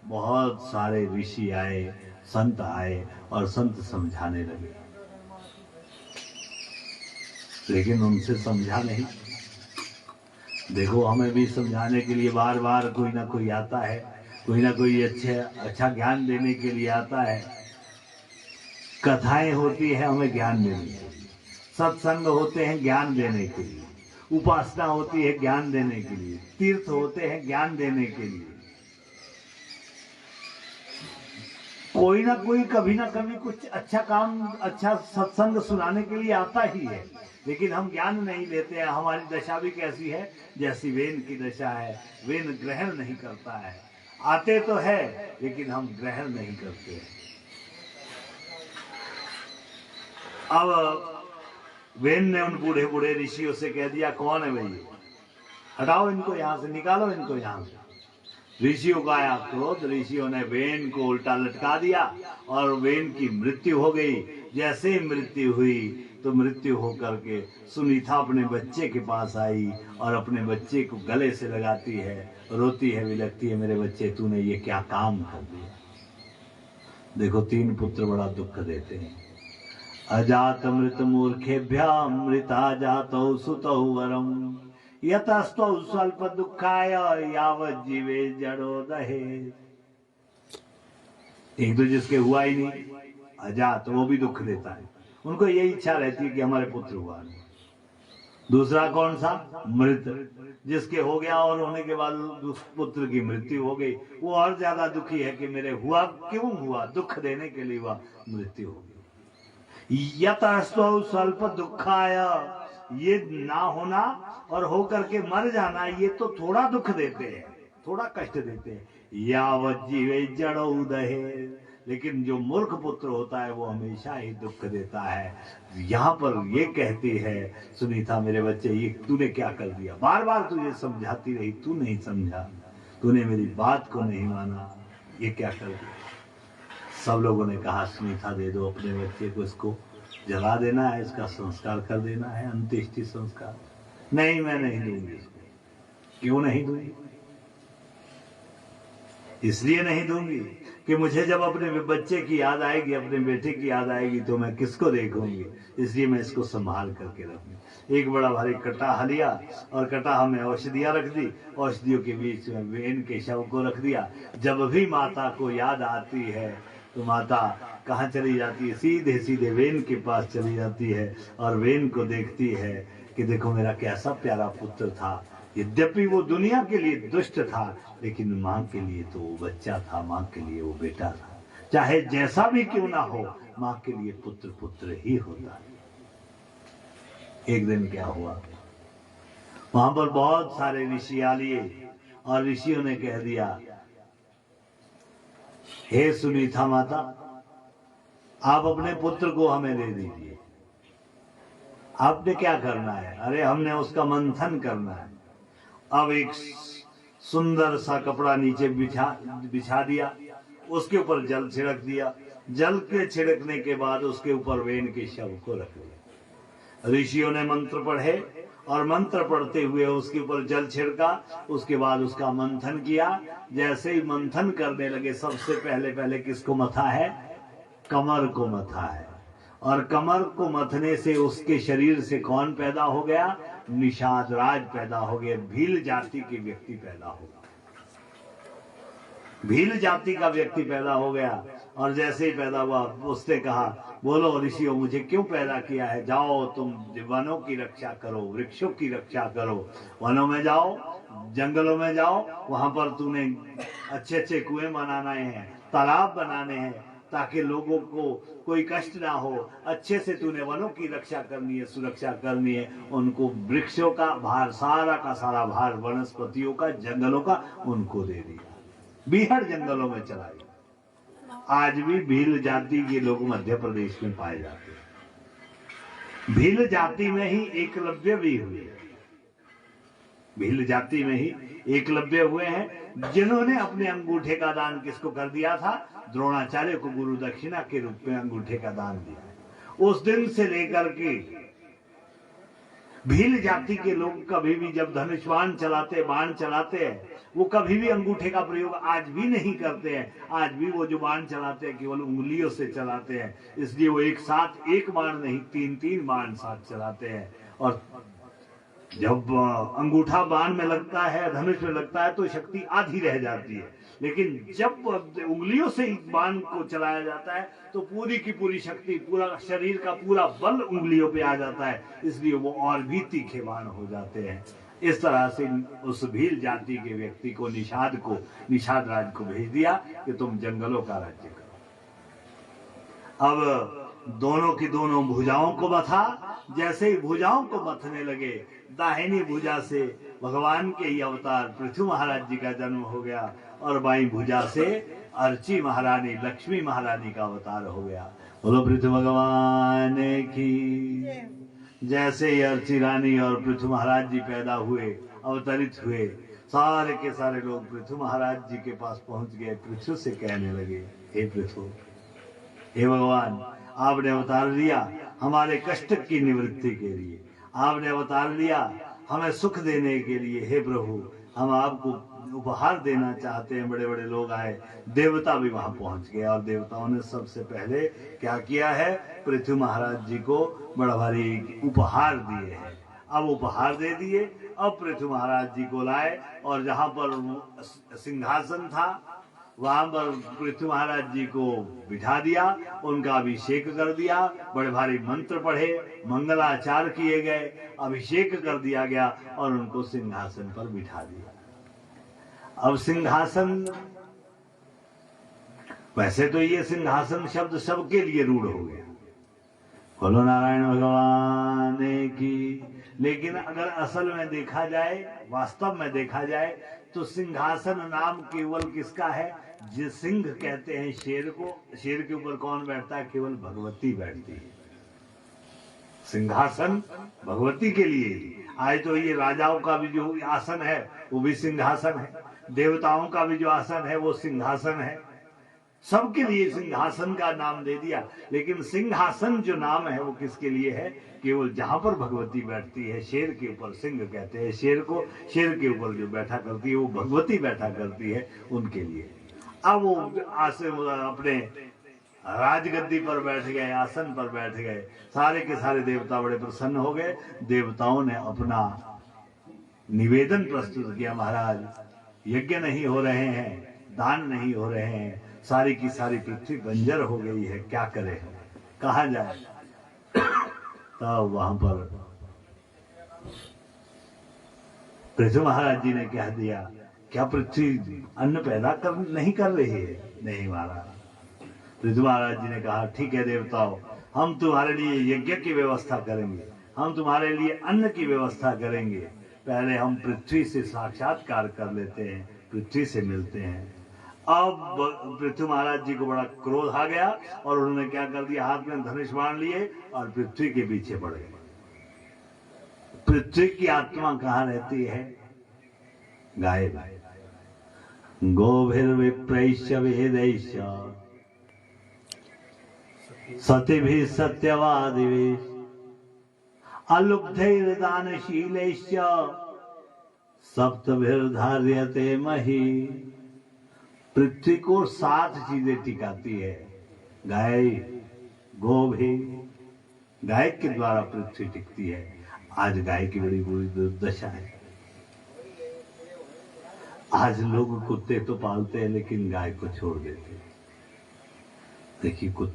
बहुत सारे ऋषि आए, संत आए, और संत समझाने लगे। लेकिन उनसे समझा नहीं। देखो, हमें भी समझाने के लिए बार बार कोई ना कोई आता है, कोई ना कोई अच्छा ज्ञान देने के लिए आता है। कथाएं होती है हमें ज्ञान देने के लिए, सत्संग होते हैं ज्ञान देने के लिए, उपासना होती है ज्ञान देने के लिए, तीर्थ होते हैं ज्ञान देने के लिए। कोई ना कोई कभी ना कभी कुछ अच्छा काम, अच्छा सत्संग सुनाने के लिए आता ही है। लेकिन हम ज्ञान नहीं लेते हैं। हमारी दशा भी कैसी है? जैसी वेन की दशा है। वेन ग्रहण नहीं करता है, आते तो है लेकिन हम ग्रहण नहीं करते हैं। अब वेन ने उन बूढ़े बूढ़े ऋषियों से कह दिया, कौन है भाई, हटाओ इनको यहां से, निकालो इनको यहां से। ऋषियों का आया क्रोध, ऋषियों ने वेन को उल्टा लटका दिया और वेन की मृत्यु हो गई। जैसे ही मृत्यु हुई तो मृत्यु होकर के सुनीता अपने बच्चे के पास आई और अपने बच्चे को गले से लगाती है, रोती है, विलखती है, मेरे बच्चे तूने ये क्या काम कर दिया। देखो 3 पुत्र बड़ा दुख देते हैं। अजात मृत मूर्खेभ्या मृता जातौ सुतौ वरम यतस्तौ स्वल्प दुखाय यावत जीवे जड़ो दहे। एक तो जिसके हुआ ही नहीं, अजात, वो भी दुख देता है, उनको यही इच्छा रहती है कि हमारे पुत्र हुआ नहीं। दूसरा कौन सा, मृत, जिसके हो गया और होने के बाद उस पुत्र की मृत्यु हो गई, वो और ज्यादा दुखी है कि मेरे हुआ क्यों हुआ, दुख देने के लिए हुआ, मृत्यु हो गई। यतस्तौ स्वल्प दुखाय, ये ना होना और होकर के मर जाना, ये तो थोड़ा दुख देते हैं, थोड़ा कष्ट देते हैं। यावत जीवे जड़ो दहे, लेकिन जो मूर्ख पुत्र होता है वो हमेशा ही दुख देता है। यहाँ पर ये कहती है सुनीता, मेरे बच्चे ये तूने क्या कर दिया, बार बार तुझे समझाती रही, तू नहीं समझा, तूने मेरी बात को नहीं माना, ये क्या कर दिया। सब लोगों ने कहा सुनीता दे दो अपने बच्चे को, इसको जला देना है, इसका संस्कार कर देना है, अंत्येष्टि संस्कार। नहीं, मैं नहीं दूंगी इसको। क्यों नहीं दूंगी, इसलिए नहीं दूंगी कि मुझे जब अपने बच्चे की याद आएगी, अपने बेटे की याद आएगी तो मैं किसको देखूंगी, इसलिए मैं इसको संभाल करके रखूंगी। एक बड़ा भारी कटाह लिया और कटाह में औषधियां रख दी, औषधियों के बीच में वेन के शव को रख दिया। जब भी माता को याद आती है तो माता कहाँ चली जाती है, सीधे सीधे वेन के पास चली जाती है और वेन को देखती है कि देखो मेरा कैसा प्यारा पुत्र था। यद्यपि वो दुनिया के लिए दुष्ट था, लेकिन माँ के लिए तो वो बच्चा था, माँ के लिए वो बेटा था। चाहे जैसा भी क्यों ना हो, माँ के लिए पुत्र पुत्र ही होता है। एक दिन क्या हुआ, वहां पर बहुत सारे ऋषि आ लिए और ऋषियों ने कह दिया, हे सुनीता माता, आप अपने पुत्र को हमें दे दीजिए। आपने क्या करना है, अरे हमने उसका मंथन करना है। अब एक सुंदर सा कपड़ा नीचे बिछा दिया, उसके ऊपर जल छिड़क दिया, जल के छिड़कने के बाद उसके ऊपर वेन के शव को रख दिया। ऋषियों ने मंत्र पढ़े और मंत्र पढ़ते हुए उसके ऊपर जल छिड़का, उसके बाद उसका मंथन किया। जैसे ही मंथन करने लगे, सबसे पहले किसको मथा है, कमर को मथा है, और कमर को मथने से उसके शरीर से कौन पैदा हो गया, निषाद राज पैदा हो गया, भील जाति के व्यक्ति पैदा हो गया, भील जाति का व्यक्ति पैदा हो गया। और जैसे ही पैदा हुआ उसने कहा, बोलो ऋषियों मुझे क्यों पैदा किया है, जाओ तुम वनों की रक्षा करो, वृक्षों की रक्षा करो, वनों में जाओ, जंगलों में जाओ, वहां पर तूने अच्छे अच्छे कुएं बनाने हैं, तालाब बनाने हैं, ताकि लोगों को कोई कष्ट ना हो। अच्छे से तूने वनों की रक्षा करनी है, सुरक्षा करनी है, उनको वृक्षों का भार, सारा का सारा भार वनस्पतियों का, जंगलों का उनको दे दिया, बीहड़ जंगलों में चलाई। आज भी भील जाति के लोग मध्य प्रदेश में पाए जाते हैं। भील जाति में ही एकलव्य भी हुए, भील जाति में ही एकलव्य हुए हैं, जिन्होंने अपने अंगूठे का दान किसको कर दिया था, द्रोणाचार्य को गुरु दक्षिणा के रूप में अंगूठे का दान दिया। उस दिन से लेकर के भील जाति के लोग कभी भी जब धनुष चलाते, बाण चलाते हैं, वो कभी भी अंगूठे का प्रयोग आज भी नहीं करते हैं। आज भी वो जो बाण चलाते हैं केवल उंगलियों से चलाते हैं, इसलिए वो एक साथ एक बाण नहीं 3-3 बाण साथ चलाते हैं। और जब अंगूठा बाण में लगता है, धनुष में लगता है, तो शक्ति आधी रह जाती है, लेकिन जब उंगलियों से बाण को चलाया जाता है तो पूरी की पूरी शक्ति, पूरा शरीर का पूरा बल उंगलियों पे आ जाता है, इसलिए वो और भी तीखे बाण हो जाते हैं। इस तरह से उस भील जाति के व्यक्ति को, निषाद राज को भेज दिया कि तुम जंगलों का राज्य करो। अब दोनों की दोनों भुजाओं को मथा। जैसे ही भुजाओं को मथने लगे, दाहिनी भुजा से भगवान के ही अवतार पृथु महाराज जी का जन्म हो गया और बाईं भुजा से अर्ची महारानी लक्ष्मी महारानी का अवतार हो गया। बोलो पृथु भगवान की। जैसे ही अर्ची रानी और पृथु महाराज जी पैदा हुए, अवतरित हुए, सारे के सारे लोग पृथु महाराज जी के पास पहुंच गए। पृथु से कहने लगे, हे पृथु, हे भगवान, आपने अवतार लिया हमारे कष्ट की निवृत्ति के लिए, आपने अवतार लिया हमें सुख देने के लिए। हे प्रभु, हम आपको उपहार देना चाहते हैं। बड़े बड़े लोग आए, देवता भी वहां पहुंच गए और देवताओं ने सबसे पहले क्या किया है, पृथु महाराज जी को बड़ा भारी उपहार दिए हैं। अब उपहार दे दिए, अब पृथु महाराज जी को लाए और जहां पर सिंहासन था वहां पर पृथु महाराज जी को बिठा दिया, उनका अभिषेक कर दिया। बड़े भारी मंत्र पढ़े, मंगलाचार किए गए, अभिषेक कर दिया गया और उनको सिंहासन पर बिठा दिया। अब सिंहासन, वैसे तो ये सिंहासन शब्द सबके लिए रूढ़ हो गया, बोलो नारायण भगवान की। लेकिन अगर असल में देखा जाए, वास्तव में देखा जाए, तो सिंहासन नाम केवल किसका है? जिस सिंह कहते हैं शेर को, शेर के ऊपर कौन बैठता है? केवल भगवती बैठती है। सिंहासन भगवती के लिए। आज तो ये राजाओं का भी जो आसन है वो भी सिंहासन है, देवताओं का भी जो आसन है वो सिंहासन है, सबके लिए सिंहासन का नाम दे दिया। लेकिन सिंहासन जो नाम है वो किसके लिए है? केवल जहां पर भगवती बैठती है। शेर के ऊपर सिंह कहते हैं शेर को, शेर के ऊपर जो बैठा करती है वो भगवती बैठा करती है, उनके लिए। अब वो अपने राजगद्दी पर बैठ गए, आसन पर बैठ गए, सारे के सारे देवता बड़े प्रसन्न हो गए। देवताओं ने अपना निवेदन प्रस्तुत किया, महाराज यज्ञ नहीं हो रहे हैं, दान नहीं हो रहे हैं, सारी की सारी पृथ्वी बंजर हो गई है, क्या करें, कहा जाए? तब वहां पर पृथ्वी महाराज जी ने कह दिया, क्या पृथ्वी अन्न पैदा नहीं कर रही है? नहीं महाराज। पृथ्वी महाराज जी ने कहा, ठीक है देवताओं, हम तुम्हारे लिए यज्ञ की व्यवस्था करेंगे, हम तुम्हारे लिए अन्न की व्यवस्था करेंगे। पहले हम पृथ्वी से साक्षात्कार कर लेते हैं, पृथ्वी से मिलते हैं। अब पृथ्वी महाराज जी को बड़ा क्रोध आ गया और उन्होंने क्या कर दिया, हाथ में धनुष बाण लिए और पृथ्वी के पीछे पड़ गए। पृथ्वी की आत्मा कहाँ रहती है? गायब। गोभिर्विप्रैश्य वेदैश्च सतिभिः सत्यवादिभिः अलुब्धैर्दानशीलैश्च सप्तभिर्धार्यते मही। पृथ्वी को 7 चीजें टिकाती है। गाय, गोभी, गाय के द्वारा पृथ्वी टिकती है। आज गाय की बड़ी बुरी दुर्दशा है। आज लोग कुत्ते तो पालते हैं लेकिन गाय को छोड़ देते हैं। देखिए,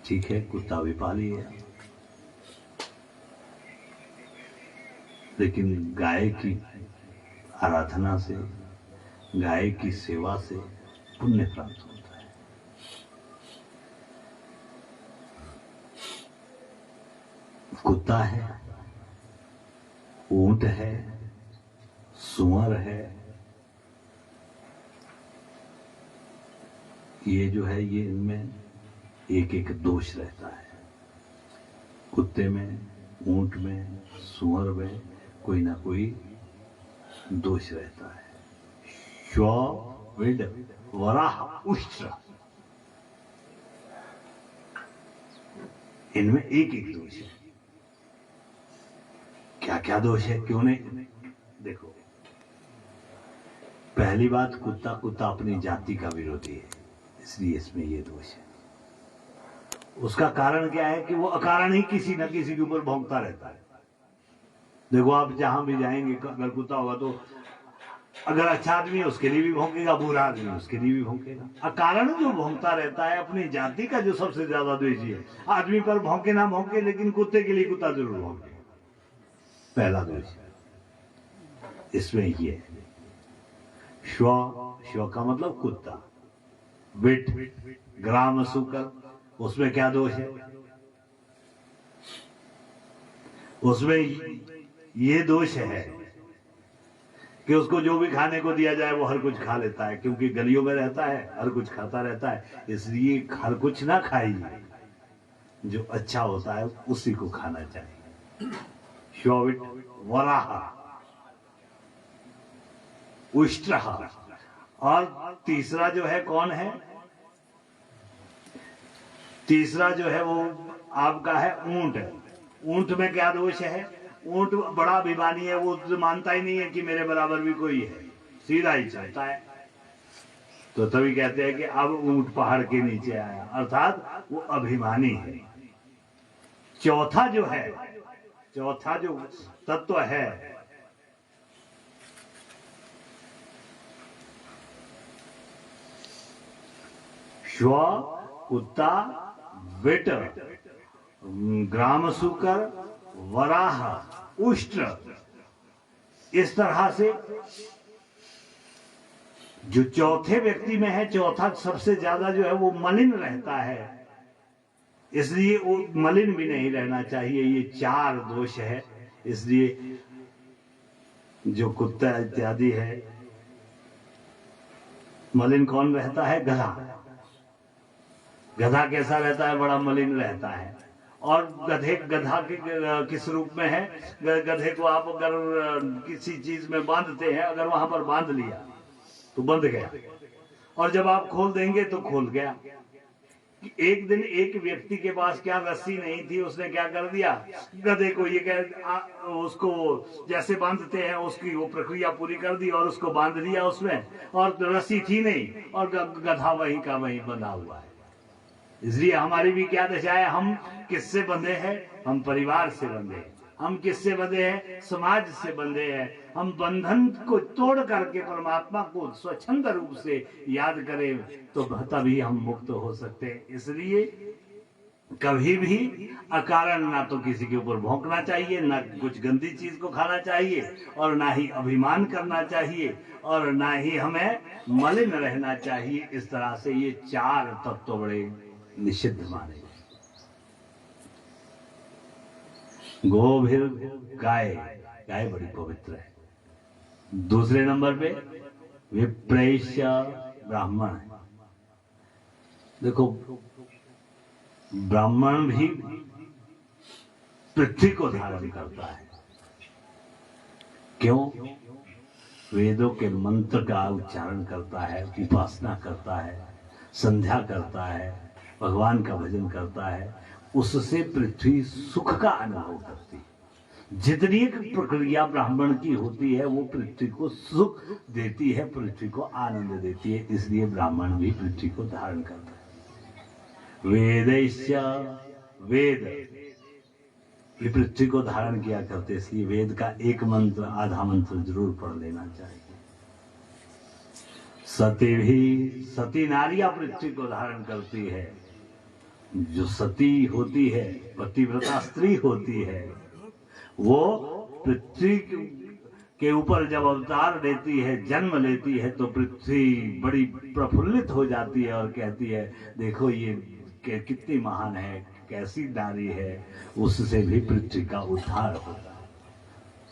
ठीक है, कुत्ता भी पालिए, लेकिन गाय की आराधना से, गाय की सेवा से पुण्य प्राप्त होता है। कुत्ता है, ऊंट है, सुअर है, ये जो है ये इनमें एक एक दोष रहता है। कुत्ते में, ऊंट में, सुअर में कोई ना कोई दोष रहता है। श्व, विड, वराह, उष्ट्र, इनमें एक एक दोष है। क्या क्या दोष है, क्यों नहीं? देखो, पहली बात, कुत्ता अपनी जाति का विरोधी है, इसलिए इसमें ये दोष है। उसका कारण क्या है कि वो अकारण ही किसी न किसी के ऊपर भौंकता रहता है। देखो, आप जहां भी जाएंगे, अगर कुत्ता होगा तो अगर अच्छा आदमी है उसके लिए भी भौंकेगा, बुरा आदमी उसके लिए भी भौंकेगा। अकारण जो भौंकता रहता है, अपनी जाति का जो सबसे ज्यादा द्वेषी है। आदमी पर भौंके ना भौंके, लेकिन कुत्ते के लिए कुत्ता जरूर भौंके। पहला दोष इसमें ये है। श्व का मतलब कुत्ता, विट ग्राम सुकर, उसमें क्या दोष है? उसमें ये दोष है कि उसको जो भी खाने को दिया जाए वो हर कुछ खा लेता है, क्योंकि गलियों में रहता है, हर कुछ खाता रहता है। इसलिए हर कुछ ना खाइए, जो अच्छा होता है उसी को खाना चाहिए। श्वाविट, वराह, उष्ट्रः। और तीसरा जो है कौन है? तीसरा जो है वो आपका है ऊंट। ऊंट में क्या दोष है? ऊंट बड़ा अभिमानी है, वो मानता ही नहीं है कि मेरे बराबर भी कोई है, सीधा ही चलता है। तो तभी कहते हैं कि अब ऊंट पहाड़ के नीचे आया, अर्थात वो अभिमानी है। चौथा जो है, चौथा जो तत्व है श्व, कुत्ता, वेट, ग्राम सूकर, वराह, उष्ट्र, इस तरह से जो चौथे व्यक्ति में है, चौथा सबसे ज्यादा जो है वो मलिन रहता है, इसलिए वो मलिन भी नहीं रहना चाहिए। ये चार दोष है। इसलिए जो कुत्ता इत्यादि है, मलिन कौन रहता है? गधा। गधा कैसा रहता है? बड़ा मलिन रहता है। और गधा के किस रूप में है? गधे को आप अगर किसी चीज में बांधते हैं, अगर वहां पर बांध लिया तो बंध गया, और जब आप खोल देंगे तो खोल गया। एक दिन एक व्यक्ति के पास क्या रस्सी नहीं थी, उसने क्या कर दिया, गधे को ये उसको जैसे बांधते हैं उसकी वो प्रक्रिया पूरी कर दी और उसको बांध दिया उसमें, और रस्सी थी नहीं, और गधा वहीं का वहीं बंधा हुआ है। इसलिए हमारी भी क्या दशा है? हम किससे बंधे हैं? हम परिवार से बंधे हैं। हम किससे बंधे हैं? समाज से बंधे हैं। हम बंधन को तोड़ करके परमात्मा को स्वच्छंद रूप से याद करें तो तभी हम मुक्त हो सकते हैं। इसलिए कभी भी अकारण ना तो किसी के ऊपर भौंकना चाहिए, ना कुछ गंदी चीज को खाना चाहिए, और ना ही अभिमान करना चाहिए, और ना ही हमें मलिन रहना चाहिए। इस तरह से ये चार तत्व बड़े निषिद्ध माने। गोभिर, गाय, गाय बड़ी पवित्र है। दूसरे नंबर पे विप्रैश्य, ब्राह्मण। देखो, ब्राह्मण भी पृथ्वी को धारण करता है। क्यों? वेदों के मंत्र का उच्चारण करता है, उपासना करता है, संध्या करता है, भगवान का भजन करता है। उससे पृथ्वी सुख का अनुभव करती है। जितनी प्रक्रिया ब्राह्मण की होती है वो पृथ्वी को सुख देती है, पृथ्वी को आनंद देती है। इसलिए ब्राह्मण भी पृथ्वी को धारण करता है। वेदैश्य, वेद भी पृथ्वी को धारण किया करते, इसलिए वेद का एक मंत्र, आधा मंत्र जरूर पढ़ लेना चाहिए। सती भी, सती नारियां पृथ्वी को धारण करती है। जो सती होती है, पतिव्रता स्त्री होती है, वो पृथ्वी के ऊपर जब अवतार लेती है, जन्म लेती है, तो पृथ्वी बड़ी प्रफुल्लित हो जाती है और कहती है देखो ये कितनी महान है, कैसी नारी है। उससे भी पृथ्वी का उद्धार होता है।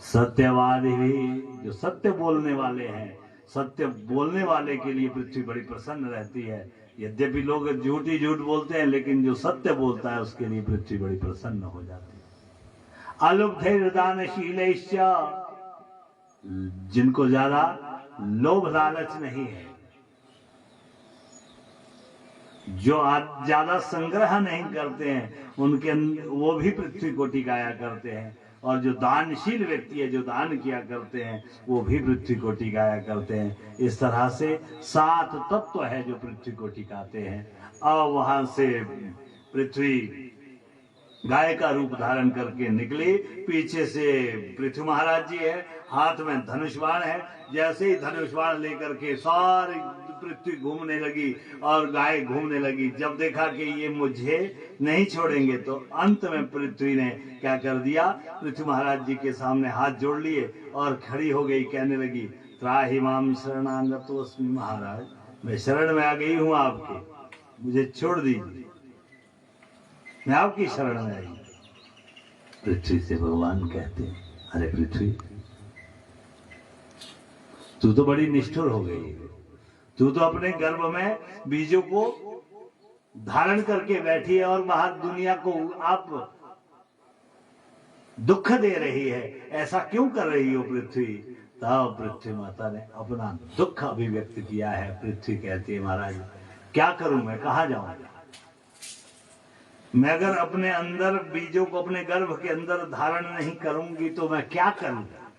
सत्यवादी भी, जो सत्य बोलने वाले हैं, सत्य बोलने वाले के लिए पृथ्वी बड़ी प्रसन्न रहती है। यद्यपि लोग झूठी झूठ बोलते हैं, लेकिन जो सत्य बोलता है उसके लिए पृथ्वी बड़ी प्रसन्न हो जाती है। अलुब्धैर्दानशीलैश्च, जिनको ज्यादा लोभ लालच नहीं है, जो ज्यादा संग्रह नहीं करते हैं, उनके वो भी पृथ्वी को टिकाया करते हैं। और जो दानशील व्यक्ति है, जो दान किया करते हैं, वो भी पृथ्वी को टिकाया करते हैं। इस तरह से 7 तत्व है जो पृथ्वी को टिकाते हैं। और वहां से पृथ्वी गाय का रूप धारण करके निकली। पीछे से पृथ्वी महाराज जी है, हाथ में धनुष बाण है। जैसे ही धनुष बाण लेकर के सारी पृथ्वी घूमने लगी और गाय घूमने लगी। जब देखा कि ये मुझे नहीं छोड़ेंगे, तो अंत में पृथ्वी ने क्या कर दिया, पृथ्वी महाराज जी के सामने हाथ जोड़ लिए और खड़ी हो गई। कहने लगी त्राहि माम शरणागतोस्मि महाराज, मैं शरण में आ गई हूं आपके, मुझे छोड़ दीजिए। मैं आपकी शरण में आई। पृथ्वी से भगवान कहते, अरे पृथ्वी, तू तो बड़ी निष्ठुर हो गई। तू तो अपने गर्भ में बीजों को धारण करके बैठी है और बाहर दुनिया को आप दुख दे रही है। ऐसा क्यों कर रही हो पृथ्वी? तब पृथ्वी माता ने अपना दुख अभिव्यक्त किया है। पृथ्वी कहती है, महाराज क्या करूं मैं, कहां जाऊं? मैं अगर अपने अंदर बीजों को अपने गर्भ के अंदर धारण नहीं करूंगी तो मैं क्या करूंगा?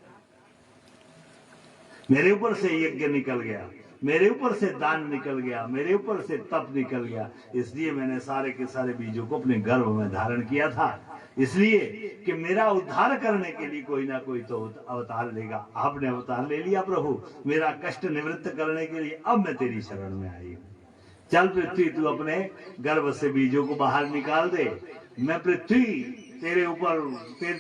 मेरे ऊपर से यज्ञ निकल गया, मेरे ऊपर से दान निकल गया, मेरे ऊपर से तप निकल गया। इसलिए मैंने सारे के सारे बीजों को अपने गर्भ में धारण किया था, इसलिए कि मेरा उद्धार करने के लिए कोई ना कोई तो अवतार लेगा। आपने अवतार ले लिया प्रभु, मेरा कष्ट निवृत्त करने के लिए। अब मैं तेरी शरण में आई हूं। चल पृथ्वी, तू अपने गर्भ से बीजों को बाहर निकाल दे। मैं पृथ्वी तेरे ऊपर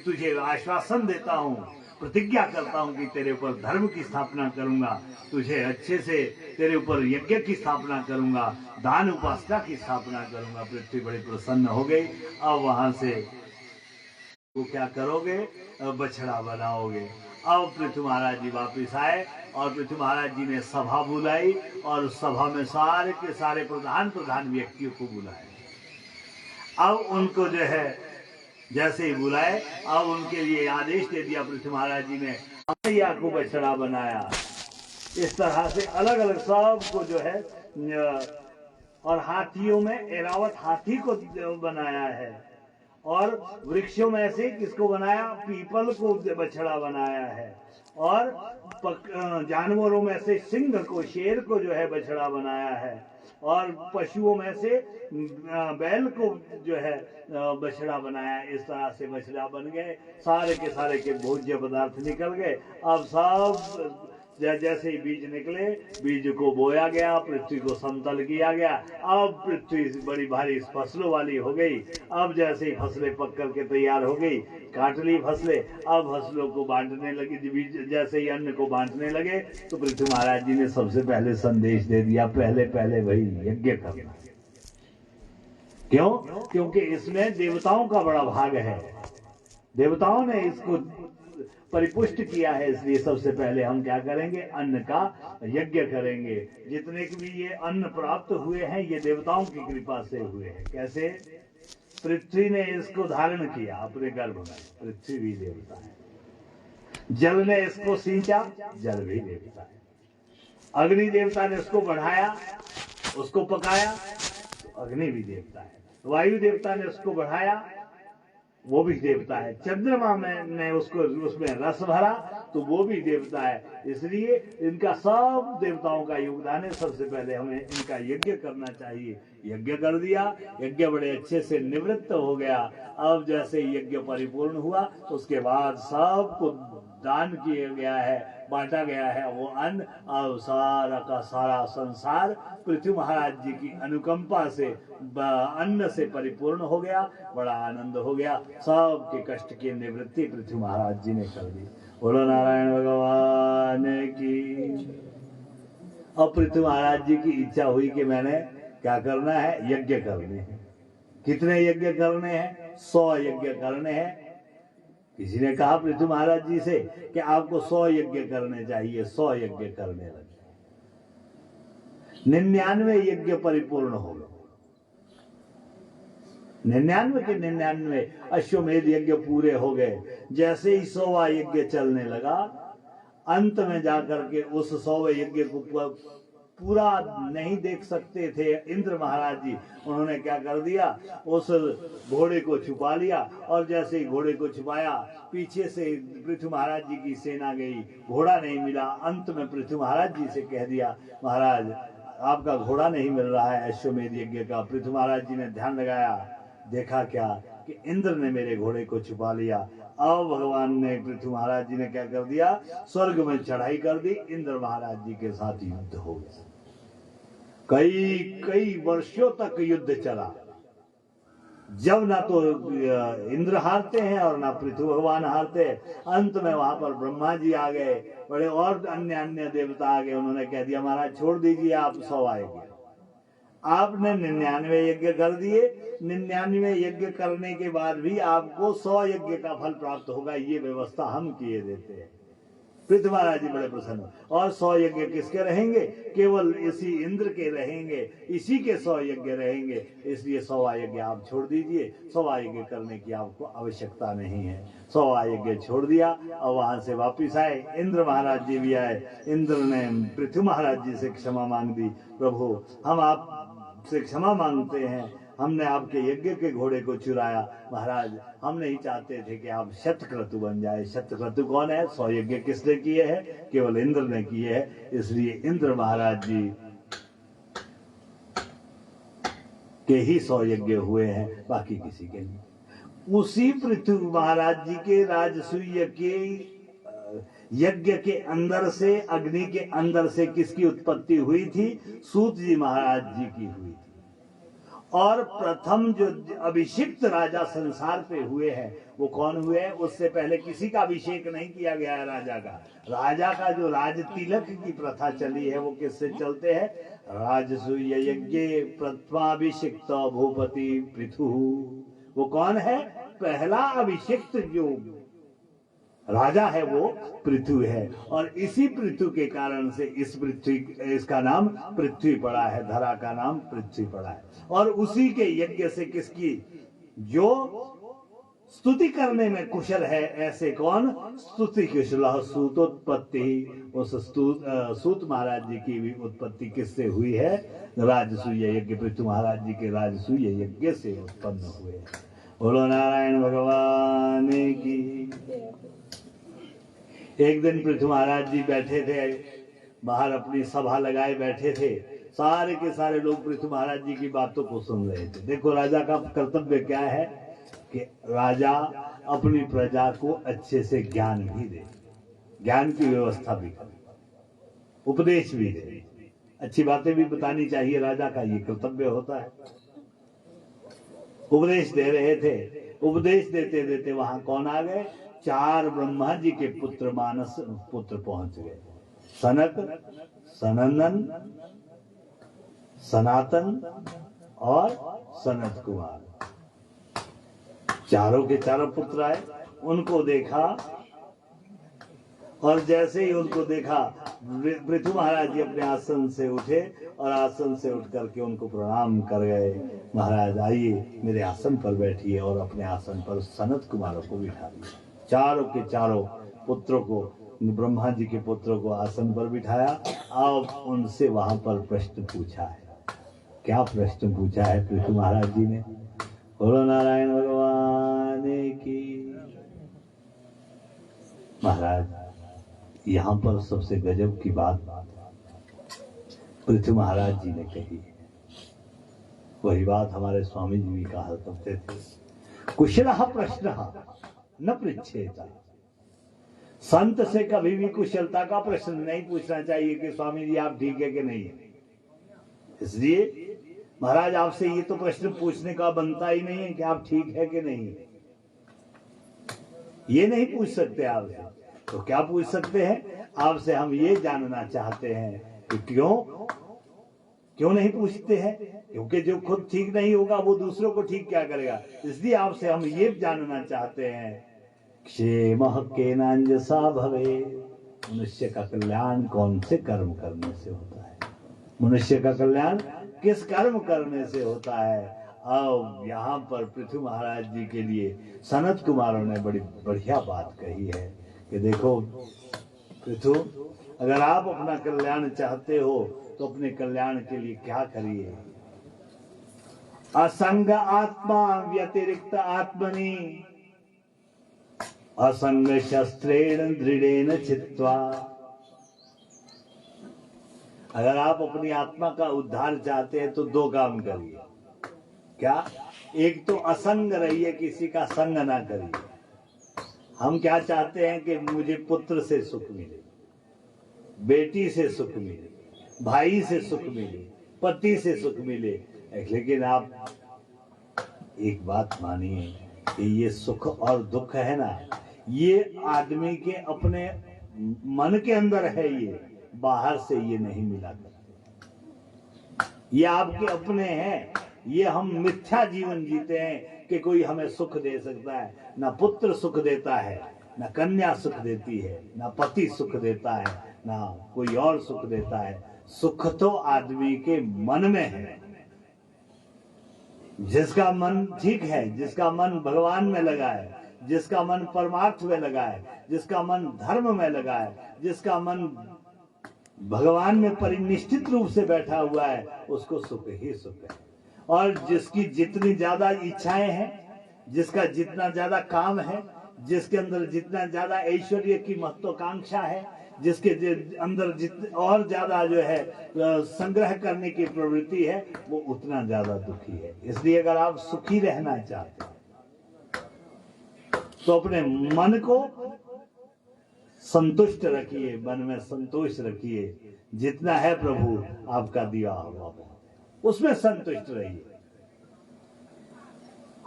तुझे आश्वासन देता हूं, प्रतिज्ञा करता हूं कि तेरे ऊपर धर्म की स्थापना करूंगा, तुझे अच्छे से तेरे ऊपर यज्ञ की स्थापना करूंगा, दान उपासना की स्थापना करूंगा। पृथ्वी बड़ी प्रसन्न हो गई। अब वहां से वो क्या करोगे? बछड़ा बनाओगे। अब पृथ्वी महाराज जी वापिस आए और पृथ्वी महाराज जी ने सभा बुलाई और सभा में सारे के सारे प्रधान व्यक्तियों को बुलाए। अब उनको जो है जैसे ही बुलाए, अब उनके लिए आदेश दे दिया पृथ्वी महाराज जी ने, मैया को बछड़ा बनाया। इस तरह से अलग अलग सबको जो है, और हाथियों में एरावत हाथी को बनाया है, और वृक्षों में से किसको बनाया? पीपल को बछड़ा बनाया है, और जानवरों में से सिंह को, शेर को जो है बछड़ा बनाया है, और पशुओं में से बैल को जो है बछड़ा बनाया। इस तरह से बछड़ा बन गए, सारे के सारे के भोज्य पदार्थ निकल गए। अब सब जैसे ही बीज निकले, बीज को बोया गया, पृथ्वी को समतल किया गया। अब पृथ्वी बड़ी भारी फसलों वाली हो गई। अब जैसे ही फसलें पक करके तैयार हो गई, काट ली फसलें, अब फसलों को बांटने लगी। जैसे ही अन्न को बांटने लगे तो पृथ्वी महाराज जी ने सबसे पहले संदेश दे दिया, पहले पहले भाई यज्ञ करना। क्यों? क्योंकि इसमें देवताओं का बड़ा भाग है, देवताओं ने इसको परिपुष्ट किया है, इसलिए सबसे पहले हम क्या करेंगे? अन्न का यज्ञ करेंगे। जितने भी ये अन्न प्राप्त हुए हैं ये देवताओं की कृपा से हुए हैं। कैसे? पृथ्वी ने इसको धारण किया अपने गर्भ में, पृथ्वी भी देवता है। जल ने इसको सींचा, जल भी देवता है। अग्नि देवता ने इसको बढ़ाया, उसको पकाया, तो अग्नि भी देवता है। वायु देवता ने उसको बढ़ाया, वो भी देवता है। चंद्रमा में ने उसको उसमें रस भरा, तो वो भी देवता है। इसलिए इनका सब देवताओं का योगदान है। सबसे पहले हमें इनका यज्ञ करना चाहिए। यज्ञ कर दिया, यज्ञ बड़े अच्छे से निवृत्त हो गया। अब जैसे यज्ञ परिपूर्ण हुआ, उसके बाद सबको दान किया गया है, बांटा गया है वो अन्न। अब सारा का सारा संसार पृथ्वी महाराज जी की अनुकंपा से अन्न से परिपूर्ण हो गया। बड़ा आनंद हो गया। सबके कष्ट की निवृत्ति पृथ्वी महाराज जी ने कर दी। बोलो नारायण भगवान की। अब पृथ्वी महाराज जी की इच्छा हुई कि मैंने क्या करना है? यज्ञ करने हैं। कितने यज्ञ करने हैं? 100 यज्ञ करने हैं। किसी ने कहा पृथ्वी महाराज जी से कि आपको 100 यज्ञ करने चाहिए। 100 यज्ञ करने लगे। 99 यज्ञ परिपूर्ण हो गए। 99 के 99 अश्वमेध यज्ञ पूरे हो गए। जैसे ही 100वां यज्ञ चलने लगा, अंत में जाकर के उस 100वें यज्ञ को पूरा नहीं देख सकते थे इंद्र महाराज जी। उन्होंने क्या कर दिया? उस घोड़े को छुपा लिया, और जैसे ही घोड़े को छुपाया, पीछे से पृथ्वी महाराज जी की सेना गई, घोड़ा नहीं मिला। अंत में पृथ्वी महाराज जी से कह दिया, महाराज आपका घोड़ा नहीं मिल रहा है अश्वमेध यज्ञ का। पृथ्वी महाराज जी ने ध्यान लगाया, देखा क्या कि इंद्र ने मेरे घोड़े को छुपा लिया। अब भगवान ने, पृथ्वी महाराज जी ने क्या कर दिया? स्वर्ग में चढ़ाई कर दी। इंद्र महाराज जी के साथ युद्ध हो गया। कई वर्षों तक युद्ध चला, जब ना तो इंद्र हारते हैं और ना पृथ्वी भगवान हारते। अंत में वहां पर ब्रह्मा जी आ गए, बड़े और अन्य अन्य देवता आ गए। उन्होंने कह दिया, महाराज छोड़ दीजिए, आप 100 आएंगे। आपने 99 यज्ञ कर दिए, 99 यज्ञ करने के बाद भी आपको 100 यज्ञ का फल प्राप्त होगा, ये व्यवस्था हम किए देते हैं। पृथ्वी महाराज जी बड़े प्रसन्न। और 100 यज्ञ किसके रहेंगे? केवल इसी इंद्र के रहेंगे, इसी के 100 यज्ञ रहेंगे। इसलिए 100 यज्ञ आप छोड़ दीजिए, 100 यज्ञ करने की आपको आवश्यकता नहीं है। 100 यज्ञ छोड़ दिया और वहां से वापिस आए। इंद्र महाराज जी भी आए। इंद्र ने पृथ्वी महाराज जी से क्षमा मांग दी, प्रभु हम आपसे क्षमा मांगते हैं, हमने आपके यज्ञ के घोड़े को चुराया। महाराज हम नहीं चाहते थे कि आप शतक्रतु बन जाए। शतक्रतु कौन है? 100 यज्ञ किसने किए हैं? केवल इंद्र ने किए हैं। इसलिए इंद्र महाराज जी के ही 100 यज्ञ हुए हैं, बाकी किसी के नहीं। उसी पृथ्वी महाराज जी के राजसूय के यज्ञ के अंदर से, अग्नि के अंदर से किसकी उत्पत्ति हुई थी? सूत जी महाराज जी की हुई थी। और प्रथम जो अभिषिक्त राजा संसार पे हुए हैं वो कौन हुए हैं? उससे पहले किसी का अभिषेक नहीं किया गया है राजा का। राजा का जो राज तिलक की प्रथा चली है वो किससे चलते हैं? राजसूय यज्ञ प्रथमाभिषिक्त भूपति पृथु। वो कौन है? पहला अभिषिक्त जो राजा है वो पृथ्वी है। और इसी पृथ्वी के कारण से इस पृथ्वी, इसका नाम पृथ्वी पड़ा है, धरा का नाम पृथ्वी पड़ा है। और उसी के यज्ञ से किसकी जो स्तुति करने में कुशल है, ऐसे कौन? स्तुति कुशल सूतोत्पत्ति। उस सूत महाराज जी की भी उत्पत्ति किससे हुई है? राजसूय यज्ञ, पृथ्वी महाराज जी के राजसूय यज्ञ से उत्पन्न हुए। बोलो नारायण भगवान की। एक दिन पृथ्वी महाराज जी बैठे थे बाहर, अपनी सभा लगाए बैठे थे। सारे के सारे लोग पृथ्वी महाराज जी की बातों को सुन रहे थे। देखो राजा का कर्तव्य क्या है कि राजा अपनी प्रजा को अच्छे से ज्ञान भी दे, ज्ञान की व्यवस्था भी करे, उपदेश भी दे, अच्छी बातें भी बतानी चाहिए। राजा का ये कर्तव्य होता है। उपदेश दे रहे थे। उपदेश देते देते वहां कौन आ गए? 4 ब्रह्मा जी के पुत्र मानस पुत्र पहुंच गए। सनक, सनंदन, सनातन और सनत कुमार। चारों के चारों पुत्र आए, उनको देखा और जैसे ही उनको देखा पृथ्वी महाराज जी अपने आसन से उठे और आसन से उठ करके उनको प्रणाम कर गए। महाराज आइए मेरे आसन पर बैठिए, और अपने आसन पर सनत कुमारों को बिठा दिया। चारों के चारों पुत्रों को, ब्रह्मा जी के पुत्रों को आसन पर बिठाया। अब उनसे वहां पर प्रश्न पूछा है। क्या प्रश्न पूछा है पृथ्वी महाराज जी ने? बोलो नारायण भगवान की। महाराज यहाँ पर सबसे गजब की बात पृथ्वी महाराज जी ने कही है। वही बात हमारे स्वामी जी भी कहा करते थे, कुशलः प्रश्नः न पृच्छेता। संत से कभी भी कुशलता का प्रश्न नहीं पूछना चाहिए कि स्वामी जी आप ठीक है कि नहीं है। इसलिए महाराज आपसे ये तो प्रश्न पूछने का बनता ही नहीं है कि आप ठीक है कि नहीं है। ये नहीं पूछ सकते आपसे। तो क्या पूछ सकते हैं? आपसे हम ये जानना चाहते हैं कि क्यों नहीं पूछते हैं? क्योंकि जो खुद ठीक नहीं होगा वो दूसरों को ठीक क्या करेगा। इसलिए आपसे हम ये जानना चाहते हैं, क्षेमः केनांजसा भवे। मनुष्य का कल्याण कौन से कर्म करने से होता है? मनुष्य का कल्याण किस कर्म करने से होता है? अब यहाँ पर पृथ्वी महाराज जी के लिए सनत कुमारों ने बड़ी बढ़िया बात कही है कि देखो पृथु, अगर आप अपना कल्याण चाहते हो तो अपने कल्याण के लिए क्या करिए? असंग आत्मा व्यतिरिक्त आत्मनि असंग शस्त्रेण दृढ़ेन चित्वा। अगर आप अपनी आत्मा का उद्धार चाहते हैं तो 2 काम करिए। क्या? एक तो असंग रहिए, किसी का संग ना करिए। हम क्या चाहते हैं कि मुझे पुत्र से सुख मिले, बेटी से सुख मिले, भाई से सुख मिले, पति से सुख मिले। लेकिन आप एक बात मानिए कि ये सुख और दुख है ना, ये आदमी के अपने मन के अंदर है, ये बाहर से ये नहीं मिला करते। ये आपके अपने हैं। ये हम मिथ्या जीवन जीते हैं कि कोई हमें सुख दे सकता है। ना पुत्र सुख देता है, ना कन्या सुख देती है, ना पति सुख देता है, ना कोई और सुख देता है। सुख तो आदमी के मन में है। जिसका मन ठीक है, जिसका मन भगवान में लगा है, जिसका मन परमार्थ में लगा है, जिसका मन धर्म में लगा है, जिसका मन भगवान में परिनिष्ठित रूप से बैठा हुआ है, उसको सुख ही सुख है। और जिसकी जितनी ज्यादा इच्छाएं हैं, जिसका जितना ज्यादा काम है, जिसके अंदर जितना ज्यादा ऐश्वर्य की महत्वाकांक्षा है, जिसके अंदर और ज्यादा जो है संग्रह करने की प्रवृत्ति है, वो उतना ज्यादा दुखी है। इसलिए अगर आप सुखी रहना चाहते हैं तो अपने मन को संतुष्ट रखिए, मन में संतोष रखिए। जितना है प्रभु आपका दिया हुआ, उसमें संतुष्ट रहिए।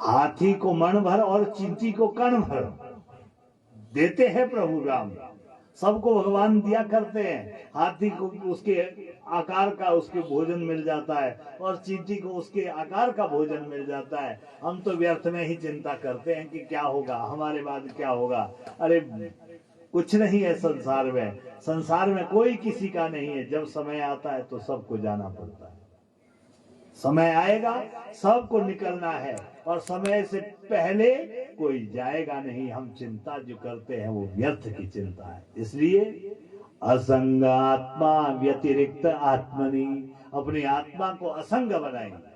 हाथी को मन भर और चींटी को कण भर देते हैं प्रभु राम। सबको भगवान दिया करते हैं। हाथी को उसके आकार का उसके भोजन मिल जाता है और चींटी को उसके आकार का भोजन मिल जाता है। हम तो व्यर्थ में ही चिंता करते हैं कि क्या होगा, हमारे बाद क्या होगा। अरे कुछ नहीं है संसार में। संसार में कोई किसी का नहीं है। जब समय आता है तो सबको जाना पड़ता है। समय आएगा, सबको निकलना है और समय से पहले कोई जाएगा नहीं। हम चिंता जो करते हैं वो व्यर्थ की चिंता है। इसलिए असंग आत्मा व्यतिरिक्त आत्मनि, अपनी आत्मा को असंग बनाएंगे।